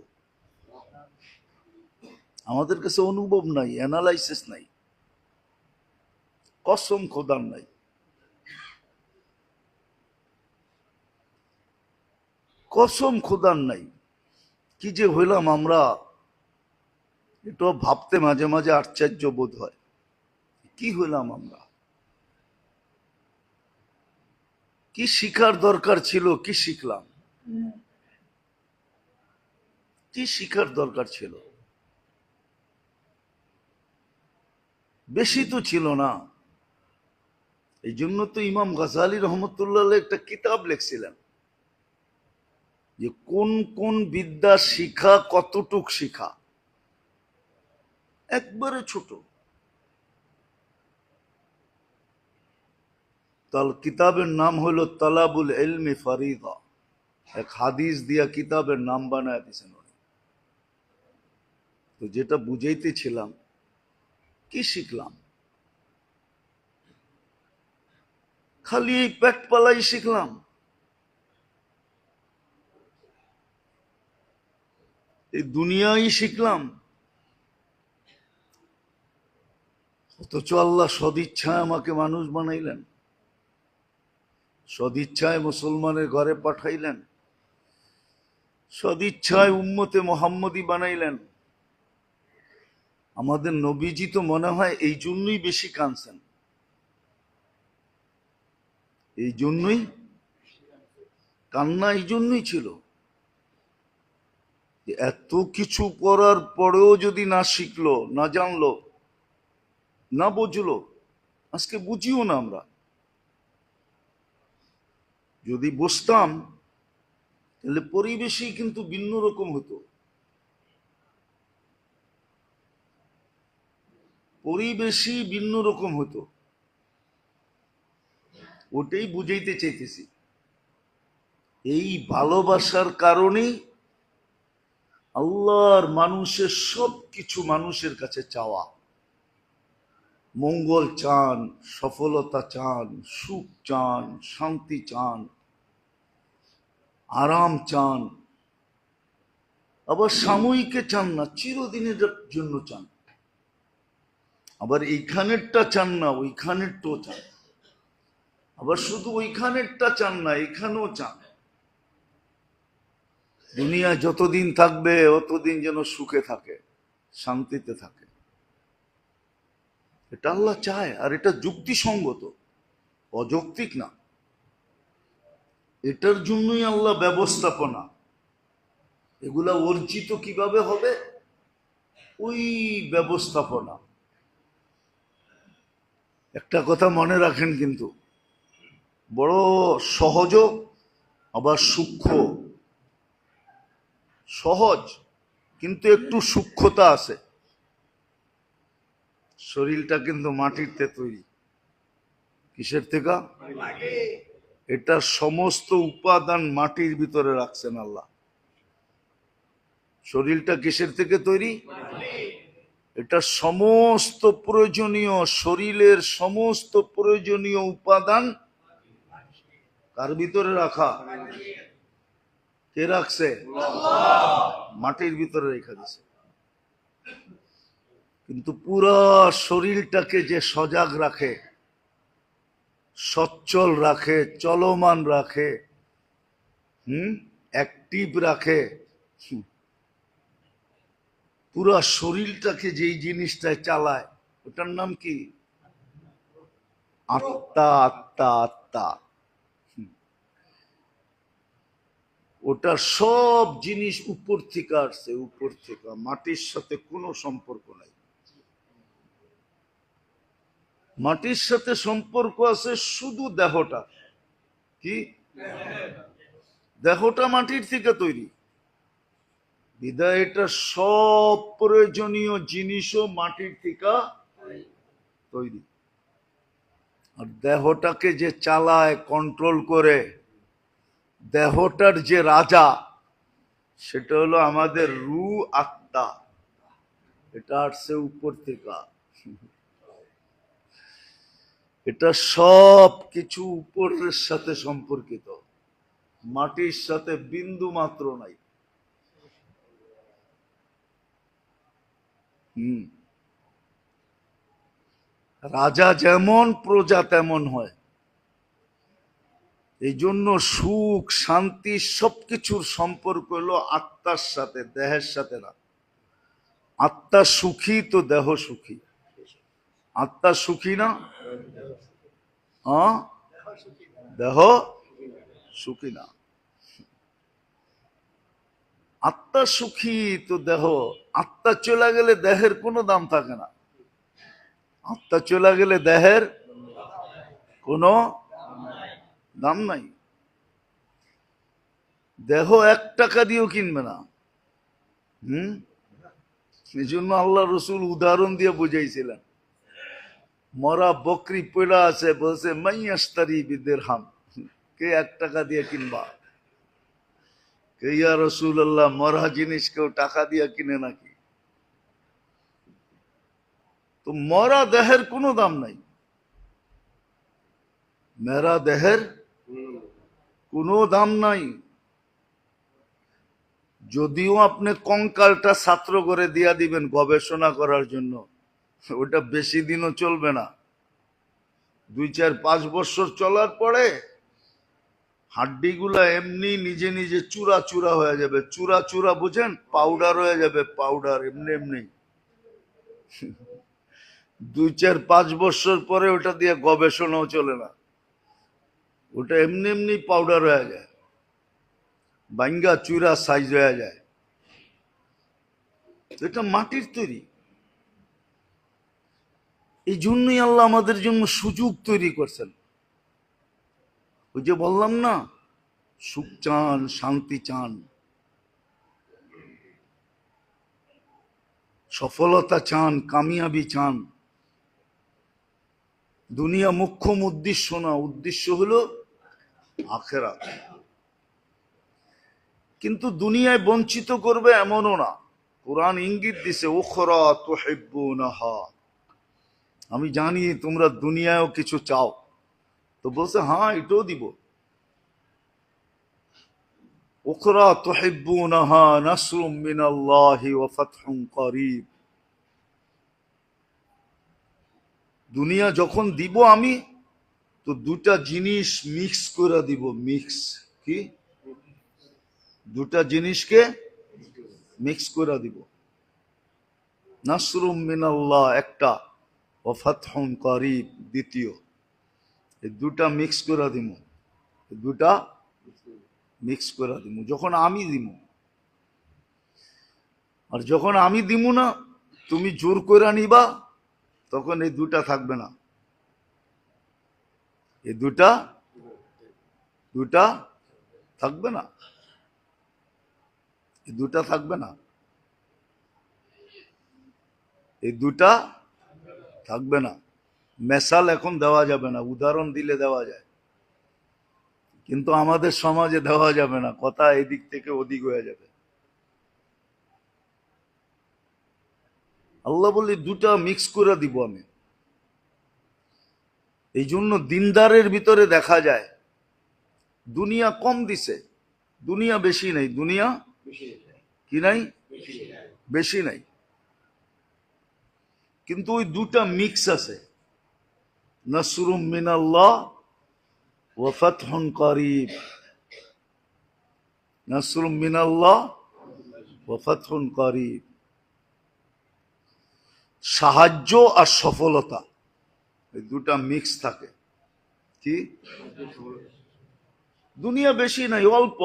আমাদের কাছে অনুভব নাই, অ্যানালাইসিস নাই, কসম খোদার নাই। কসম খোদার নাই, কি যে হইলাম আমরা, এটাও ভাবতে মাঝে মাঝে আশ্চর্য বোধ হয়, কি হইলাম আমরা, কি শিখার দরকার ছিল, কি শিখলাম, কি শিখার দরকার ছিল? বেশি তো ছিল না। এই জন্য তো ইমাম গাজালি রহমতুল্লাহ একটা কিতাব লিখছিলেন যে কোন কোন বিদ্যা শিখা, কতটুক শিখা, একবারে ছোট। কিতাবের নাম হলো তালাবুল ইলমি ফরিদা। এক হাদিস দিয়া কিতাবের নাম বানায় দিয়েছেন উনি। তো যেটা বুঝাইতেছিলাম, কি শিখলাম? খালি এই পেট পালাই শিখলাম, এই দুনিয়াই শিখলাম, অথচ আল্লাহ সদিচ্ছায় আমাকে মানুষ বানাইলেন, সদিচ্ছায় মুসলমানের ঘরে পাঠাইলেন, সদিচ্ছায় উম্মতে মোহাম্মদী বানাইলেন। আমাদের নবীজি তো মনে হয় এই জন্যই বেশি কাঁদছেন, এই জন্যই কান্না এই জন্যই ছিল যে এত কিছু করার পরেও যদি না শিখলো, না জানলো, না বুঝলো, আজকে বুঝিও না আমরা, যদি বুঝতাম তাহলে পরিবেশই কিন্তু ভিন্ন রকম হতো, পরিবেশই ভিন্ন রকম হতো। ওটাই বুঝাইতে চাইতেছি। এই ভালোবাসার কারণেই আল্লাহর মানুষের সব কিছু মানুষের কাছে চাওয়া, মঙ্গল চান, সফলতা চান, সুখ চান, শান্তি চান, আরাম চান, আবার সাময়িকে চান না, চিরদিনের জন্য চান, আবার এইখানেরটা চান না, ওইখানেরটাও চান, আবার শুধু ওইখানেরটা চান না, এখানেও চান। দুনিয়া যতদিন থাকবে অতদিন যেন সুখে থাকে, শান্তিতে থাকে, এটা আল্লাহ চায়। আর এটা যুক্তিসঙ্গত, অযৌক্তিক না। এটার জন্যই আল্লাহ ব্যবস্থাপনা। এগুলা অর্জিত কিভাবে হবে? ওই ব্যবস্থাপনা। একটা কথা মনে রাখেন কিন্তু, বড় সহজ আবার সূক্ষ্ম। সহজ কিন্তু একটু সূক্ষ্মতা আছে। শরীরটা কিন্তু মাটিতে তৈরি। কিসের থেকে? এটা সমস্ত উপাদান মাটির ভিতরে রাখছেন আল্লাহ। শরীরটা কিসের থেকে তৈরি? এটা সমস্ত প্রয়োজনীয়, শরীরের সমস্ত প্রয়োজনীয় উপাদান কার ভিতরে রাখা? কে রাখছে? মাটির ভিতরে রেখে দিছে। কিন্তু পুরো শরীরটাকে যে সজাগ রাখে, সচ্ছল রাখে, চলমান রাখে, অ্যাক্টিভ রাখে, পুরো শরীরটাকে যেই জিনিসটায় চালায়, ওটার নাম কি? আত্মা। আত্মা আত্মা। ওটা সব জিনিস উপর থেকে আসছে, উপর থেকে, মাটির সাথে কোনো সম্পর্ক নাই। মাটির সাথে সম্পর্ক আছে শুধু দেহটা। কি? দেহটা মাটির থেকে তৈরি, বিধায় এটা সব প্রয়োজনীয় জিনিসও মাটির থেকে তৈরি। আর দেহটাকে যে চালায়, কন্ট্রোল করে, দেহটার যে রাজা, সেটা হলো আমাদের রূহ, আত্মা। এটা আসছে উপর থেকে। এটা সব কিছু উপরের সাথে সম্পর্কিত, মাটির সাথে বিন্দু মাত্র নাই। রাজা যেমন, প্রজা তেমন হয়। এই জন্য সুখ, শান্তি সবকিছুর সম্পর্ক হলো আত্মার সাথে, দেহের সাথে না। আত্মা সুখী তো দেহ সুখী। আত্মা সুখী না? দেহ সুখী না। আত্মা সুখী তো দেহ। আত্মা চলে গেলে দেহের কোনো দাম থাকে না। আত্মা চলে গেলে দেহের কোনো দাম নাই। দেহ 1 টাকা দিয়েও কিনবে না। এই জন্য আল্লাহ রসুল উদাহরণ দিয়ে বুঝাইছিলেন, মরা বকরি পড়া আছে, বলছে মাইয়াস্তারি বিদিরহাম, কে 1 টাকা দিয়ে কিনবা? কে ইয়া রাসূলুল্লাহ, মরা জিনিস কেউ টাকা দিয়ে কিনে নাকি? তো মরা দেহের কোনো দাম নাই, মেরা দেহের কোনো দাম নাই। যদিও আপনি কঙ্কালটা ছাত্র করে দিয়া দিবেন গবেষণা করার জন্য, ওটা বেশি দিনও চলবে না। 2-4-5 বছর চলার পরে হাড্ডিগুলা এমনি নিজে নিজে চূড়া চূড়া হয়ে যাবে। চূড়া চূড়া বুঝেন? পাউডার হয়ে যাবে, পাউডার এমনি এমনি। 2-4-5 বছর পরে ওটা দিয়ে গবেষণাও চলে না, ওটা এমনি এমনি পাউডার হয়ে যায়, বাঙ্গা চূড়া সাইজ হয়ে যায়। এটা মাটির তৈরি। এই জন্যই আল্লাহ আমাদের জন্য সুযোগ তৈরি করছেন। ওই যে বললাম না, সুখ চান, শান্তি চান, সফলতা চান, কামিয়াবি চান, দুনিয়া মুখ্যম উদ্দেশ্য না, উদ্দেশ্য হলো আখিরাত। কিন্তু দুনিয়ায় বঞ্চিত করবে এমনও না, কোরআন ইঙ্গিত দিছে উখরা তুহিব্বুনাহা, আমি জানি তোমরা দুনিয়ায়ও কিছু চাও। তো বলছে হ্যাঁ, এটাও দিব। উখরা তুহিব্বুনাহা নাসরুম মিনাল্লাহি ওয়া ফাতহুন করিব, দুনিয়া যখন দিব আমি, তো 2টা জিনিস মিক্স করে দিব। মিক্স কি? 2টা জিনিসকে মিক্স করে দিব। নাসরুম মিনাল্লাহ একটা, ওয়া ফাতহুন করিব দ্বিতীয়। এই 2টা মিক্স করে দিব, 2টা মিক্স করে দিব যখন আমি দিব। আর যখন আমি দিব না, তুমি জোর করে নিবা, তখন এই 2টা থাকবে না। এই 2টা থাকবে না, এই 2টা থাকবে না, এই 2টা থাকবে না। মেসাল এখন দেওয়া যাবে না, উদাহরণ দিলে দেওয়া যায়, কিন্তু আমাদের সমাজে দেওয়া যাবে না, কথা এদিক থেকে ওদিক হয়ে যাবে। আল্লাহ বলি 2টা মিক্স করে দিব আমি। এই জন্য দিনদারের ভিতরে দেখা যায় দুনিয়া কম দিছে, দুনিয়া বেশি নাই, দুনিয়া কি নাই, বেশি নাই, কিন্তু ওই 2টা মিক্স আছে, নাসরুম মিনাল্লাহ ওয়া ফাতহুন করিব, নাসরুম মিনাল্লাহ ওয়া ফাতহুন করিব। সাহায্য আর সফলতা, এই 2টা মিক্স থাকে। কি? দুনিয়া বেশি নাই, অল্প,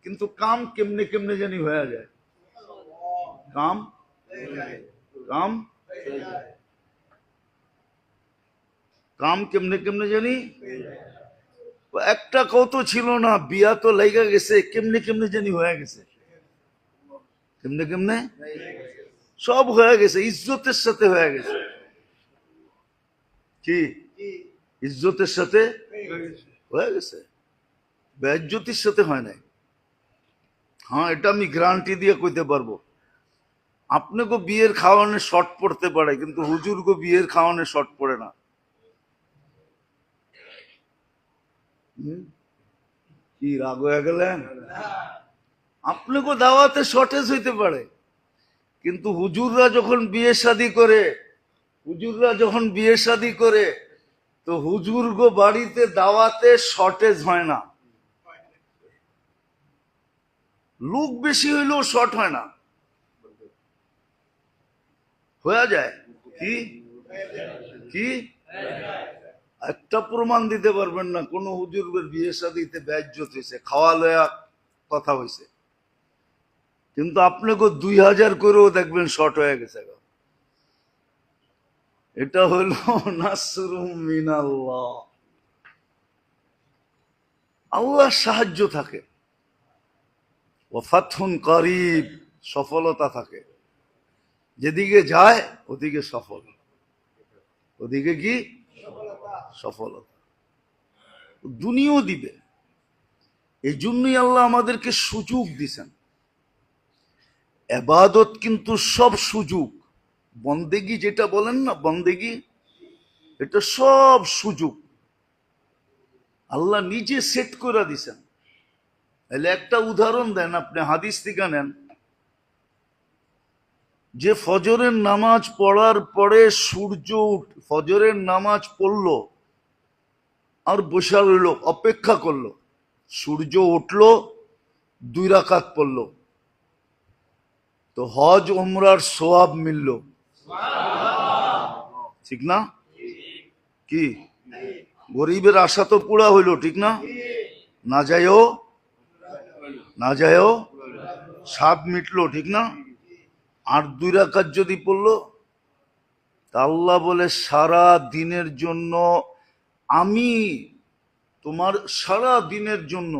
কিন্তু কাম কেমনে কেমনে জানি হয়ে যায়। কাম কাম কাম কেমনে কেমনে জানি। একটা কত ছিল না, বিয়া তো লাইগা গেছে, কেমনে কেমনে জানি হয়ে গেছে, কেমনে কেমনে সব হয়ে গেছে, ইজ্জতের সাথে হয়ে গেছে। কি? ইজ্জতের সাথে হয়ে গেছে, বেইজ্জতির সাথে হয় নাই। হ্যাঁ, এটা আমি গ্যারান্টি দিয়ে কইতে পারবো। আপনাকে বিয়ের খাওয়ানো শর্ট পড়তে পারে, কিন্তু হুজুরকে বিয়ের খাওয়ানো শর্ট পড়ে না। কি রাগ হয়ে গেলেন? আপনাকে দাওয়াতে শর্টেজ হইতে পারে, কিন্তু হুজুররা যখন বিয়ে শাদী করে, তো হুজুরগো বাড়িতে দাওয়াতে শর্টেজ হয় না। লোক বেশি হইলেও শর্ট হয় না, হয়ে যায়। কি কি একটা প্রমাণ দিতে পারবেন না কোন হুজুরের বিয়ে শাদীতে বেইজ্জত হয়েছে, খাওয়া লয়া কথা হয়েছে, কিন্তু আপনাকে 2000 করেও দেখবেন শর্ট হয়ে গেছে। এটা হলো নাসরুম মিনাল্লাহ, আল্লাহর সাহায্য থাকে। ওয়া ফাতহুন করিব, সফলতা থাকে, যেদিকে যায় ওদিকে সফল। ওদিকে কি সফলতা, দুনিয়াও দিবে। এই জন্যই আল্লাহ আমাদেরকে সুযোগ দিছেন। ইবাদত কিন্তু সব সুযোগ, বন্দেগি যেটা বলেন না, বন্দেগি, এটা সব সুযোগ আল্লাহ নিজে সেট করে দিছেন। তাহলে একটা উদাহরণ দেন, আপনি হাদিস থেকে নেন, যে ফজরের নামাজ পড়ার পরে সূর্য ফজরের নামাজ পড়লো আর বসে রইল, অপেক্ষা করলো, সূর্য উঠলো, 2 রাকাত পড়লো, তো হজ উমরার সওয়াব মিলল, ঠিক না? কি গরিবের আশা তো পুরা হইল, ঠিক না? না যায়ও স্বাদ মিটলো, ঠিক না? আর 2 রাকাত যদি পড়লো, তা আল্লাহ বলে সারা দিনের জন্য আমি তোমার, সারা দিনের জন্য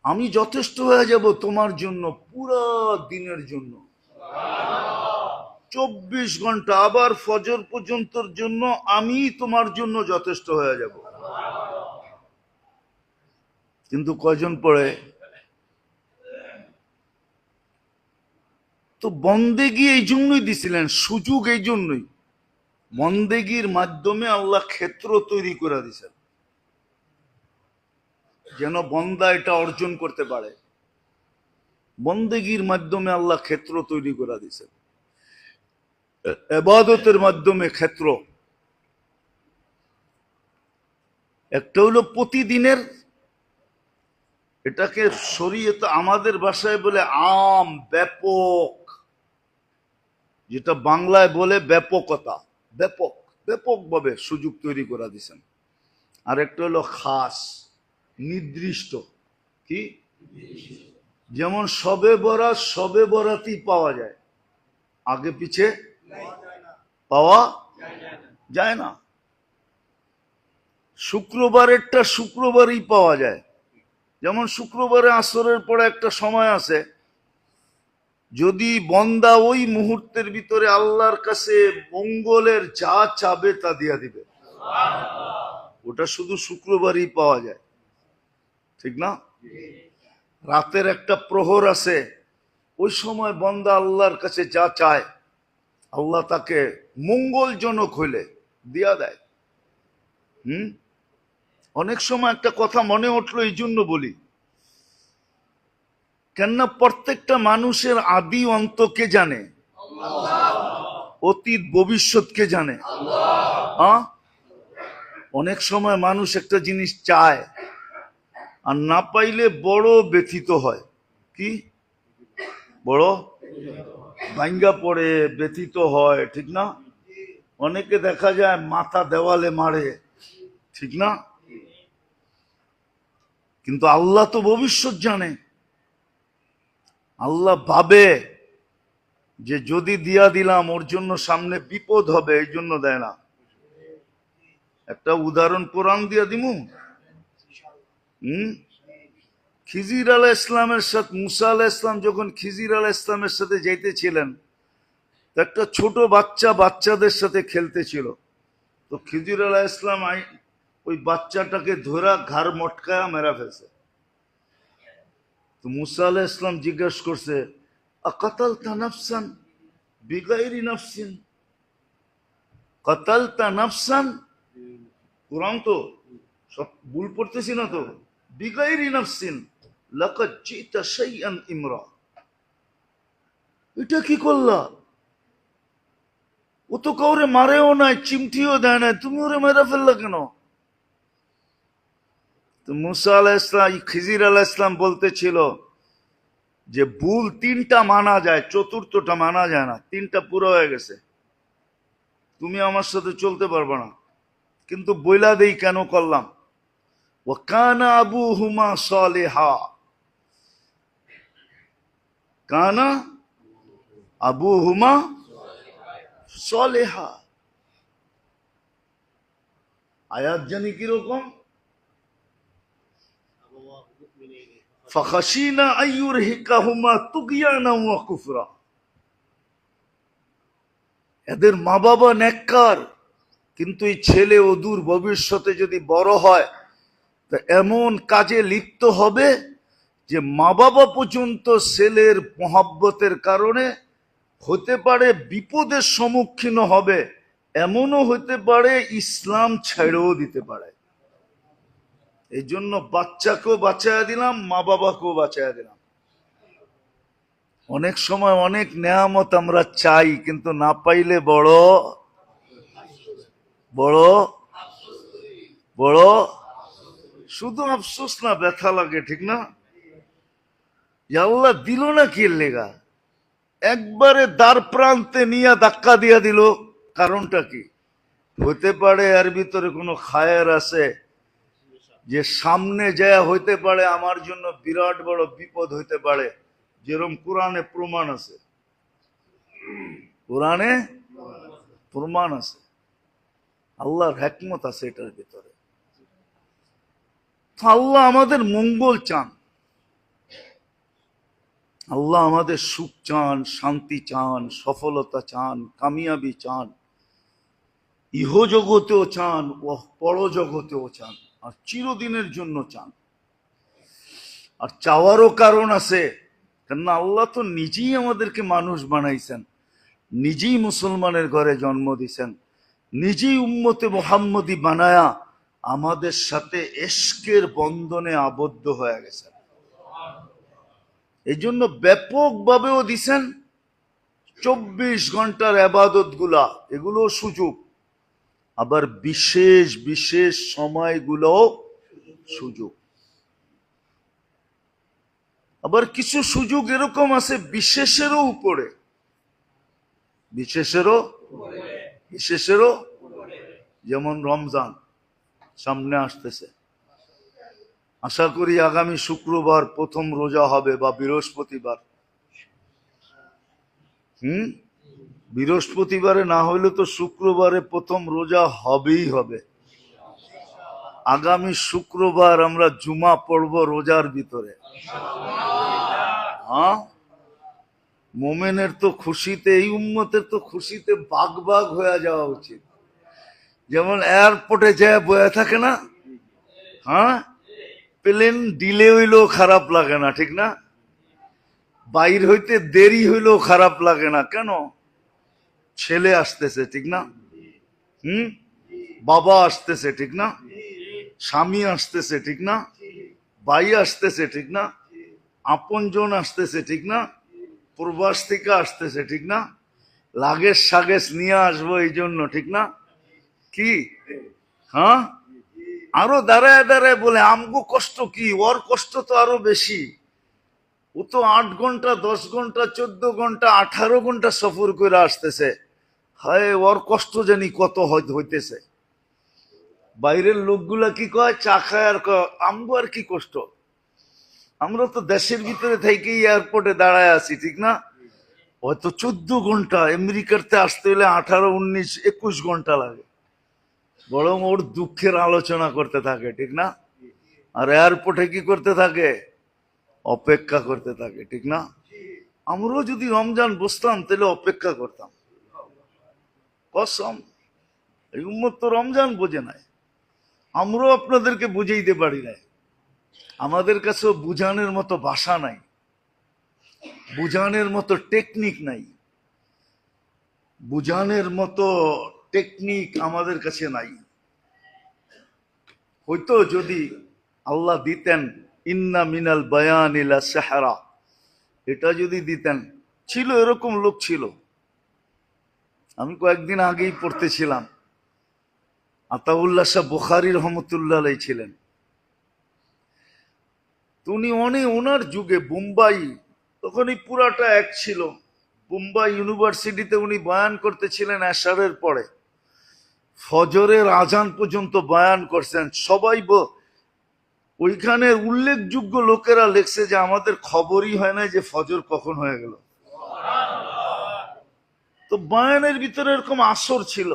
আমি যথেষ্ট হয়ে যাব তোমার জন্য, পুরা দিনের জন্য, 24 ঘন্টা, আবার ফজর পর্যন্তর জন্য আমি তোমার জন্য যথেষ্ট হয়ে যাব। কিন্তু কয়জন পড়ে? তো বন্দেগি এই জন্যই দিছিলেন, সুযোগ এই জন্যই, বন্দেগির মাধ্যমে আল্লাহ ক্ষেত্র তৈরি করে দিছেন, যেন বন্দা এটা অর্জন করতে পারে। বন্দেগির মাধ্যমে আল্লাহ ক্ষেত্র তৈরি করে দিছেন, ইবাদতের মাধ্যমে ক্ষেত্র। একটা হলো প্রতিদিনের, এটাকে শরীয়ত আমাদের ভাষায় বলে আম, ব্যাপক, যেটা বাংলায় বলে ব্যাপকতা, ব্যাপক, ব্যাপকভাবে সুযোগ তৈরি করে দিয়েছেন। আর একটা হলো খাস, নির্দিষ্ট। কি? যেমন সবে বরাত, সবে বরাতই পাওয়া যায়, আগে পিছে পাওয়া যায় না। শুক্রবারেরটা শুক্রবারই পাওয়া যায়, যেমন শুক্রবারে আসরের পরে একটা সময় আছে, যদি বন্দা ওই মুহূর্তের ভিতরে আল্লাহর কাছে মঙ্গলের যা চাবে তা দিয়া দিবে, ওটা শুধু শুক্রবারই পাওয়া যায়, ঠিক না? রাতের একটা প্রহর আছে, ওই সময় বন্দা আল্লাহর কাছে যা চায় আল্লাহ তাকে মঙ্গলজনক হইলে দিয়া দেয়। অনেক সময় একটা কথা মনে উঠলো, এই জন্য বলি, কেননা প্রত্যেকটা মানুষের আদি অন্ত কে জানে? অতীত ভবিষ্যৎ কে জানে? অনেক সময় মানুষ একটা জিনিস চায় আর না পাইলে বড় ব্যথিত হয়। কি? বড় ভাঙ্গা পড়ে, ব্যথিত হয়, ঠিক না? অনেকে দেখা যায় মাথা দেওয়ালে মারে, ঠিক না? কিন্তু আল্লাহ তো ভবিষ্যৎ জানে। আল্লাহ ভাবে যে যদি দিয়া দিলাম ওর জন্য সামনে বিপদ হবে, এই জন্য দেয় না। একটা উদাহরণ কোরআন দিয়া দিমু। খিজির আলাইহিস ইসলামের সাথে মুসা আলাইহিস ইসলাম যখন খিজির আলাইহিস ইসলামের সাথে যাইতেছিলেন, একটা ছোট বাচ্চা বাচ্চাদের সাথে খেলতেছিল, তো খিজির আলাইহিস ইসলাম ওই বাচ্চাটাকে ধরা ঘাড় মটকায়া মেরা ফেলছে। তো মুসা আলাইহিস ইসলাম জিজ্ঞাসা করছে, আকাতালতা নাফসান বিগাইরি নাফসিন, কাতালতা নাফসান, কোরআন তো সব ভুল পড়তেছি না তো, বিগাইরি নাফসিন লাকাদ জিতা শাইআন ইমরা, এটা কি করলা? ও তো কাউরে মারেও নাই, চিমটিও দেয় নাই, তুমি ওরে মেরা ফেললা কেন? তো মুসা আলাইহিস ইসলাম, খিজির আলাইহিস ইসলাম বলতেছিল যে ভুল 3টা মানা যায়, 4টা মানা যায় না, 3টা পুরো হয়ে গেছে, তুমি আমার সাথে চলতে পারবে না। কিন্তু বইলা দেই কেন করলাম। ওয়া কানা আবুহুমা সালিহা, কানা আবুহুমা সালিহা। আয়াত জানি কিরকম, ফাখাশিনা আইয়ুরহিকাহুমা তুগয়ানা ওয়া কুফরা। এদের মা বাবা নেককার, কিন্তু এই ছেলে অদূর ভবিষ্যতে যদি বড় হয় তা এমন কাজে লিপ্ত হবে যে মা বাবা পর্যন্ত ছেলের মহাব্বতের কারণে হতে পারে বিপদের সম্মুখীন হবে, এমনও হতে পারে ইসলাম ছেড়েও দিতে পারে। এই জন্য বাচ্চাকেও বাঁচায়া দিলাম, মা বাবাকেও বাঁচায়া দিলাম। অনেক সময় অনেক নেয়ামত আমরা চাই, কিন্তু না পাইলে বড় বড় বড় শুধু আফসোস না, ব্যথা লাগে, ঠিক না? আল্লাহ দিল না কি লেগা, একবারে দ্বার প্রান্তে নিয়ে ধাক্কা দিয়া দিল, কারণটা কি? হতে পারে এর ভিতরে কোনো খায়ের আছে, যে সামনে যায় হইতে পারে আমার জন্য বিরাট বড় বিপদ হইতে পারে, যেরকম কোরআনে প্রমাণ আছে। কোরআনে প্রমাণ আছে, আল্লাহর হিকমত আছে এটার ভিতরে। আল্লাহ আমাদের মঙ্গল চান, আল্লাহ আমাদের সুখ চান, শান্তি চান, সফলতা চান, কামিয়াবি চান, ইহ জগতেও চান ও পরজগতেও চান, আর চিরদিনের জন্য চান। আর চাওয়ারও কারণ আছে, কেননা আল্লাহ তো নিজেই আমাদেরকে মানুষ বানাইছেন, নিজেই মুসলমানের ঘরে জন্ম দিছেন, নিজেই উম্মতে মুহাম্মদী বানায়া আমাদের সাথে ইশকের বন্ধনে আবদ্ধ হয়ে গেছেন। এই জন্য ব্যাপকভাবেও দিছেন 24 ঘন্টার ইবাদত গুলা, এগুলো সুযোগ, আবার বিশেষ বিশেষ সময়গুলো সুযোগ। আবার কিছু সুযোগ এরকম আছে বিশেষেরও উপরে, বিশেষেরও যেমন রমজান সামনে আসতেছে, আশা করি আগামী শুক্রবার প্রথম রোজা হবে বা বৃহস্পতিবার। বৃহস্পতিবারে না হইলে তো শুক্রবারে প্রথম রোজা হবেই হবে। আগামী শুক্রবার আমরা জুমা পড়ব রোজার ভিতরে। হ্যাঁ, মোমেনের তো খুশিতে, এই উম্মতের তো খুশিতে বাগ বাগ হয়ে যাওয়া উচিত। যেমন এয়ারপোর্টে যায় বয়ে থাকে না, হ্যাঁ, প্লেন ডিলে হইলেও খারাপ লাগে না, ঠিক না? বাইর হইতে দেরি হইলেও খারাপ লাগে না, কেন? ছেলে আসতেছে, ঠিক না? বাবা আসতেছে, ঠিক না? স্বামী আসতেছে, ঠিক না? ভাই আসতেছে, ঠিক না? আপনজন আসতেছে, ঠিক না? প্রবাস থেকে আসতেছে, ঠিক না? লাগেজ সাগেজ নিয়ে আসবো এই জন্য, ঠিক না? কি হ্যাঁ, আরো দাঁড়ায় দাঁড়ায় বলে আমগো কষ্ট কি, ওর কষ্ট তো আরো বেশি। ও তো 8 ঘন্টা 10 ঘন্টা 14 ঘন্টা 18 ঘন্টা সফর করে আসতেছে, হায় ওর কষ্ট জানি কত হইতেছে। বাইরের লোকগুলা কি কয়, চা খায় আর কয় আমগো আর কি কষ্ট, আমরা তো দেশের ভিতরে থেকেই এয়ারপোর্টে দাঁড়ায় আছি, ঠিক না? হয়তো 14 ঘন্টা, আমেরিকাতে আসতে হলে 18 19 21 ঘন্টা লাগে, বরং ওর দুঃখের আলোচনা করতে থাকে, ঠিক না? আর এয়ারপোর্টে কি করতে থাকে, অপেক্ষা করতে থাকে, ঠিক না? আমরাও যদি রমজান বসতাম তাহলে অপেক্ষা করতাম, কসম। এই উম্মত তো রমজান বোঝে নাই, আমরাও আপনাদেরকে বুঝাইতে পারি নাই, আমাদের কাছেও বুঝানোর মতো ভাষা নাই, বুঝানোর মতো টেকনিক নাই, বুঝানোর মতো টেকনিক আমাদের কাছে নাই। হয়তো যদি আল্লাহ দিতেন ইন্না মিনাল বায়ান ইলা সাহরা, এটা যদি দিতেন, ছিল এরকম লোক ছিল, আমি কয়েকদিন আগেই পড়তেছিলাম, আতাউল্লাহ শাহ বুখারী রহমতুল্লাহ আলাইহি ছিলেন। উনি ওনার যুগে বোম্বাই, তখন এই পুরাটা এক ছিল, বোম্বাই ইউনিভার্সিটিতে উনি বয়ান করতেছিলেন এশারের পরে, ফজরের আজান পর্যন্ত বয়ান করছেন। সবাই ওইখানের উল্লেখযোগ্য লোকেরা লেখছে যে আমাদের খবরই হয় না যে ফজর কখন হয়ে গেল। তো বয়ানের ভিতরে এরকম আসর ছিল,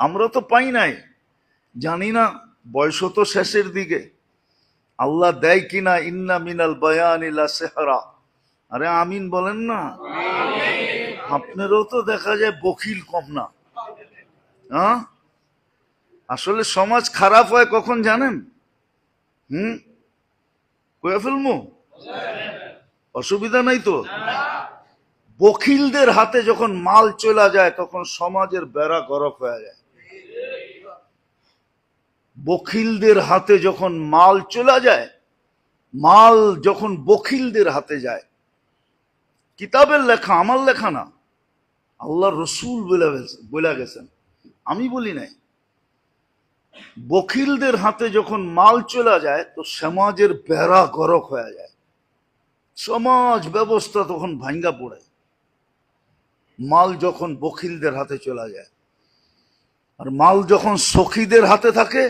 আমরা তো পাই নাই, জানি না, বয়স তো শেষের দিকে, আল্লাহ দেয় কিনা ইন্না মিনাল বায়ান ইলা সাহরা। আরে আমিন বলেন না, আপনারও তো দেখা যায় বকিল কম না। হ্যাঁ, আসলে সমাজ খারাপ হয় কখন জানেন? কয়ে ফেলবো, অসুবিধা নাই তো। বকিলদের হাতে যখন মাল চলে যায় তখন সমাজের বেড়া গরক হয়ে যায়। বকিলদের হাতে যখন মাল চলে যায়, মাল যখন বকিলদের হাতে যায়, কিতাবের লেখা, আমার লেখা না, আল্লাহ রসুল বলে গেছেন, আমি বলি নাই। বকিলদের হাতে যখন মাল চলে যায় তো সমাজের বেড়া গরক হয়ে যায়, সমাজ ব্যবস্থা তখন ভাঙ্গা পড়ে। মাল যখন বকিলদের হাতে চলে যায়, আর মাল যখন সখীদের হাতে থাকে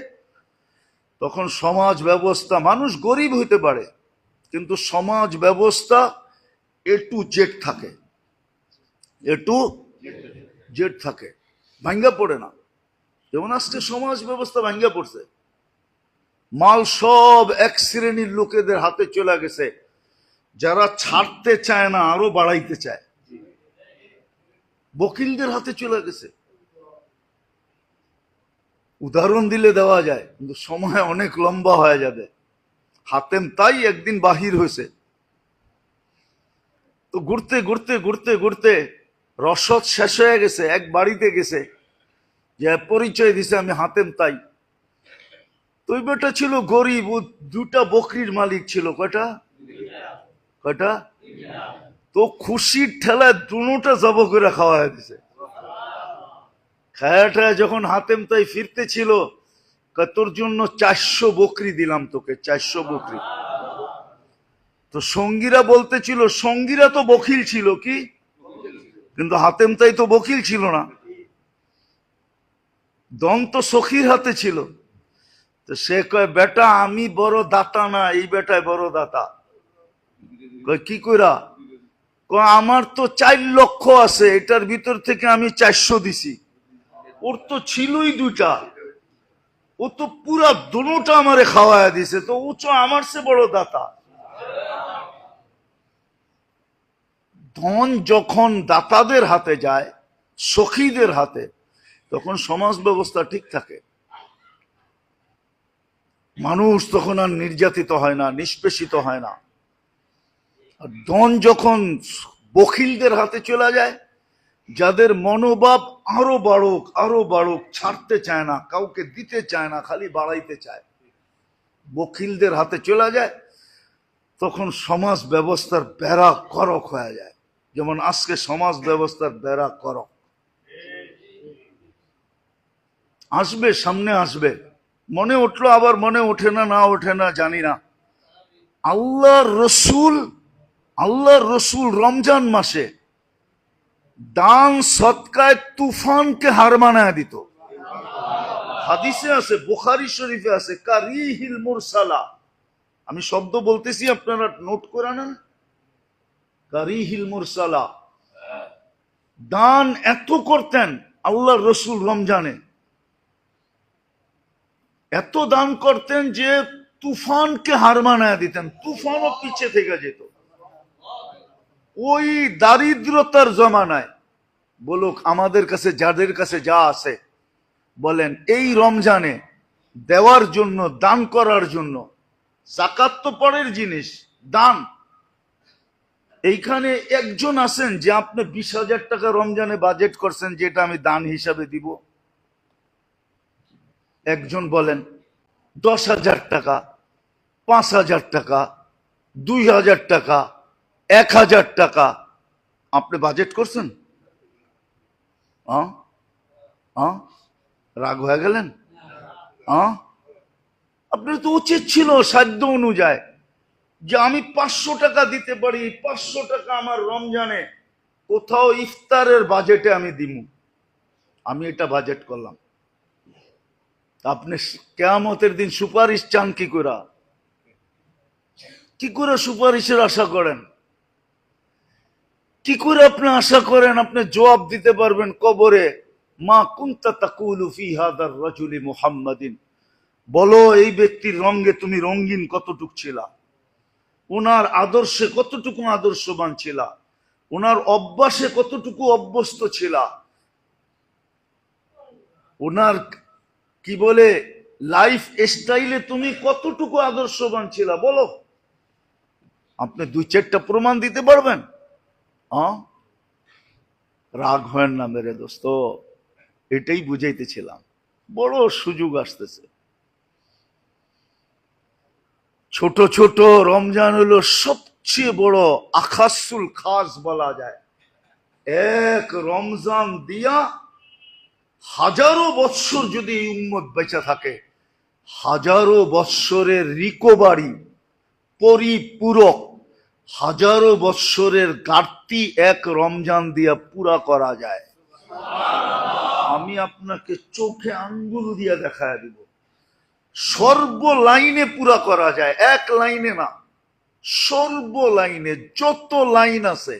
তখন সমাজ ব্যবস্থা, মানুষ গরিব হইতে পারে কিন্তু সমাজ ব্যবস্থা এ টু জেড থাকে, এ টু জেড থাকে, ভাঙ্গা পড়ে না। যেমন আজকে সমাজ ব্যবস্থা ভাঙ্গা পড়ছে, মাল সব এক শ্রেণীর লোকেদের হাতে চলে গেছে, যারা ছাড়তে চায় না আরো বাড়াইতে চায়, বকিলদের হাতে চলে গেছে। উদাহরণ দিলে দেওয়া যায় কিন্তু সময় অনেক লম্বা হয়ে যাবে। হাতেম তাই একদিন বাহির হয়েছে, তো ঘুরতে ঘুরতে ঘুরতে ঘুরতে রসদ শেষ হয়ে গেছে, এক বাড়িতে গেছে, যে পরিচয় দিছে আমি হাতেম তাই। তো ওই বেটা ছিল গরিব, ও দুটা বকরির মালিক ছিল। কয়টা কয়টা তো খুশির ঠেলায় দুটা জব করে খাওয়া দিছে। খায়াটা যখন হাতেম তাই ফিরতে ছিল, তোর জন্য 400 বকরি দিলাম তোকে, 400 বকরি। তো সঙ্গীরা বলতেছিল, সঙ্গীরা তো বকিল ছিল কি, কিন্তু হাতেম তাই তো বকিল ছিল না, দম তো সখীর হাতে ছিল। তো সে কয়, বেটা আমি বড় দাতা না, এই বেটায় বড় দাতা। কয় কি কইরা? কয় আমার তো 4 লক্ষ আছে, এটার ভিতর থেকে আমি 400 দিছি, ওর তো ছিলই 2টা, ও তো পুরা দুটা আমারে খাওয়ায় দিছে, তো ও তো আমার সে বড় দাতা। ধন যখন দাতাদের হাতে যায়, সখীদের হাতে, তখন সমাজ ব্যবস্থা ঠিক থাকে, মানুষ তখন আর নির্যাতিত হয় না, নিষ্পেষিত হয় না। আর ধন যখন বখিলদের হাতে চলে যায়, যাদের মনোভাব আরো বাড়ুক আরো বাড়ুক, ছাড়তে চায় না, কাউকে দিতে চায় না, খালি বাড়াইতে চায়, বখিলদের হাতে চলে যায়, তখন সমাজ ব্যবস্থার বেড়া করক হয়ে যায়। যেমন আজকে সমাজ ব্যবস্থার বেড়া করক আসবে, সামনে আসবে, মনে উঠলো আবার মনে ওঠে না, না ওঠে না জানি না। আল্লাহর রসুল রমজান মাসে দান সৎকায় তুফানকে হার মানায় দিত। হাদিসে আছে, বুখারী শরীফে আছে, কারিহিল মুরসালা। আমি শব্দ বলতেছি, আপনারা নোট করে নেন। কারিহিল মুরসালা, দান এত করতেন আল্লাহর রসুল রমজানে, এত দান করতেন যে তুফানকে হার মানায় দিতেন, তুফানও পিছে থেকে যেত। ওই দারিদ্রতার জমানায় বলুক, আমাদের কাছে যাদের কাছে যা আছে বলেন, এই রমজানে দেওয়ার জন্য, দান করার জন্য, যাকাত তো পরের জিনিস, দান। এইখানে একজন আছেন যে আপনি 20,000 টাকা রমজানে বাজেট করছেন যেটা আমি দান হিসাবে দিব? একজন বলেন 10,000 টাকা, 5,000 টাকা, 2,000 টাকা, 1,000 টাকা আপনি বাজেট করছেন? রাগ হয়ে গেলেন? আপনার তো উচিত ছিল সাধ্য অনুযায়ী যে আমি 500 টাকা দিতে পারি, 500 টাকা আমার রমজানে কোথাও ইফতারের বাজেটে আমি দিব, আমি এটা বাজেট করলাম। আপনি কিয়ামতের দিন সুপারিশ চান কি করে? কি করে সুপারিশের আশা করেন? কি করে আপনি আশা করেন আপনি জবাব দিতে পারবেন কবরে? মা কুনতা তাকুলু ফি হাদার রাজুলি মুহাম্মাদিন, বলো এই ব্যক্তির রঙে তুমি রঙিন কতটুক ছিলা, ওনার আদর্শে কতটুকু আদর্শবান ছিলা, ওনার অভ্যাসে কতটুকু অভ্যস্ত ছিল, ওনার কি বলে লাইফ স্টাইলে তুমি কতটুকু আদর্শবান ছিল বলো। আপনি 2-4টা প্রমাণ দিতে পারবেন? রাগ হয় না মেরে দোস্ত, এটাই বুঝাইতেছিলাম। বড় সুযোগ আসতেছে। ছোট ছোট রমজান হলো সবচেয়ে বড় আখাসুল খাস বলা যায়। এক রমজান দিয়া হাজারো বৎসর যদি এই উম্মত বেঁচে থাকে, হাজারো বৎসরের রিকভারি পরিপূরক, হাজারো বৎসরের ঘাটতি এক রমজান দিয়া পুরা করা যায়। আমি আপনাকে চোখে আঙ্গুল দিয়া দেখায় দিব, সর্ব লাইনে পুরা করা যায়, এক লাইনে না, সর্ব লাইনে যত লাইন আছে।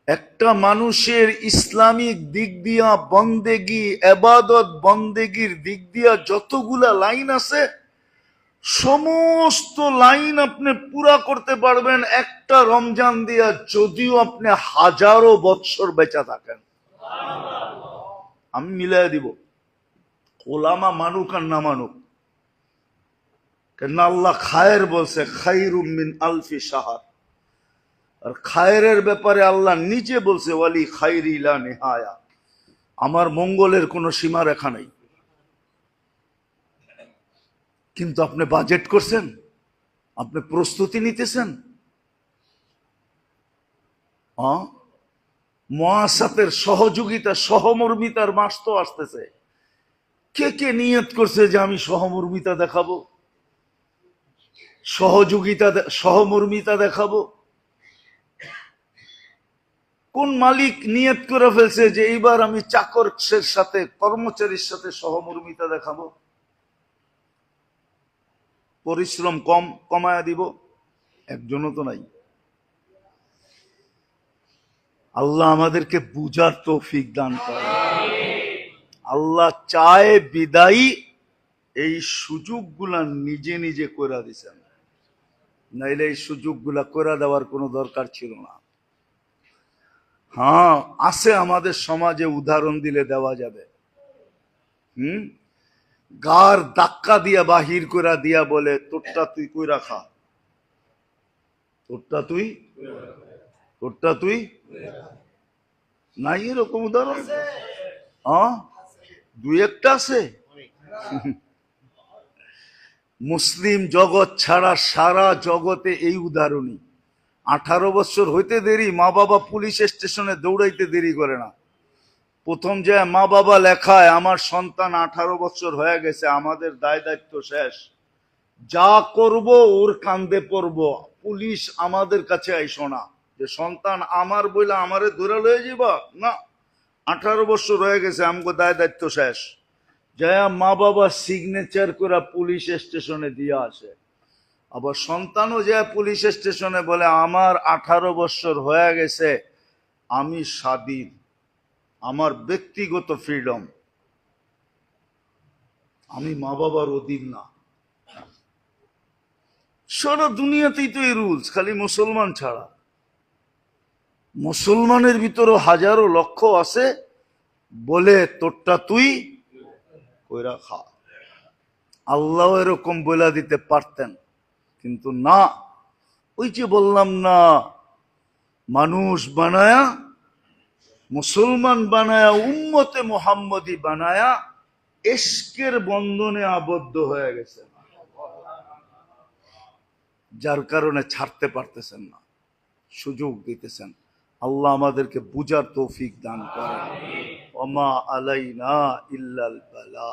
একটা মানুষের ইসলামিক দিক দিয়া বন্দেগি, এবাদত বন্দেগির দিক দিয়া যতগুলা লাইন আছে, সমস্ত লাইন আপনি পুরা করতে পারবেন একটা রমজান দিয়া, যদিও আপনি হাজারো বৎসর বেঁচে থাকেন। আমি মিলাই দিব, ওলামা মানুক আর না মানুক। কেন আল্লাহ খায়ের বলছে, খায়রুম মিন আলফি শাহর। আর খায়ের ব্যাপারে আল্লাহ নিজে বলছে, ওয়ালি খায়রি লা নিহায়া, আমার মঙ্গলের কোনো সীমা রেখা নাই। কিন্তু আপনি বাজেট করছেন, আপনি প্রস্তুতি নিতেছেন। মুআসাসাতের সহযোগিতা, সহমর্মিতার মাস তো আসতেছে। কে কে নিয়ত করছে যে আমি সহমর্মিতা দেখাবো, সহযোগিতা, সহমর্মিতা দেখাবো? কোন মালিক নিয়ত করে ফেলছে যে এইবার আমি চাকরের সাথে, কর্মচারীর সাথে সহমর্মিতা দেখাবো, পরিশ্রম কমায়া দিব? একজনও তো নাই। আল্লাহ আমাদেরকে বুঝার তৌফিক দান করে। আল্লাহ চায় বিদায়ী এই সুযোগগুলা নিজে নিজে করে দিছেন, নাইলে এই সুযোগগুলা করে দেওয়ার কোনো দরকার ছিল না। হ্যাঁ, আছে আমাদের সমাজে, উদাহরণ দিলে দেওয়া যাবে। গার ধাক্কা দিয়া বাহির করে দিয়া বলে, তোরটা তুই কইরা খা, তোরটা তুই, তোরটা তুই। নাই এরকম উদাহরণ? দুই একটা আছে। মুসলিম জগৎ ছাড়া সারা জগতে এই উদাহরণই। 18 বছর হইতে দেরি, মা বাবা পুলিশ স্টেশনে দৌড়াইতে দেরি করে না। প্রথম যে মা বাবা লেখায়, আমার সন্তান 18 বছর হয়ে গেছে, আমাদের দায় দায়িত্ব শেষ, যা করব ওর কান্দে পড়ব, পুলিশ আমাদের কাছে আইসো না যে সন্তান আমার বইলা আমারে ধরে লয়ে যাবা না। 18 বছর হয়ে গেছে, আমাকে দায় দায়িত্ব শেষ। যা মা বাবা সিগনেচার করে পুলিশ স্টেশনে দিয়ে আসে। আবার সন্তানও যায় পুলিশ স্টেশনে বলে, আমার 18 বছর হয়ে গেছে, আমি স্বাধীন, আমার ব্যক্তিগত ফ্রিডম, আমি মা বাবার অধীন না। সারা দুনিয়াতেই তো এই রুলস, খালি মুসলমান ছাড়া। মুসলমানের ভিতরে হাজারো লক্ষ আছে বলে, তোরটা তুই কইরা খা। আল্লাহ এরকম বলে দিতে পারতেন, কিন্তু না। ওই যে বললাম না, মানুষ বানায়া, মুসলমান বানায়া, উম্মতে মুহাম্মদী বানায়া ইশকের বন্ধনে আবদ্ধ হয়ে গেছে, যার কারণে ছাড়তে পারতেছেন না, সুযোগ দিতেছেন। আল্লাহ আমাদেরকে বুঝার তৌফিক দান করেন। ওমা আলাইনা ইল্লাল বালা।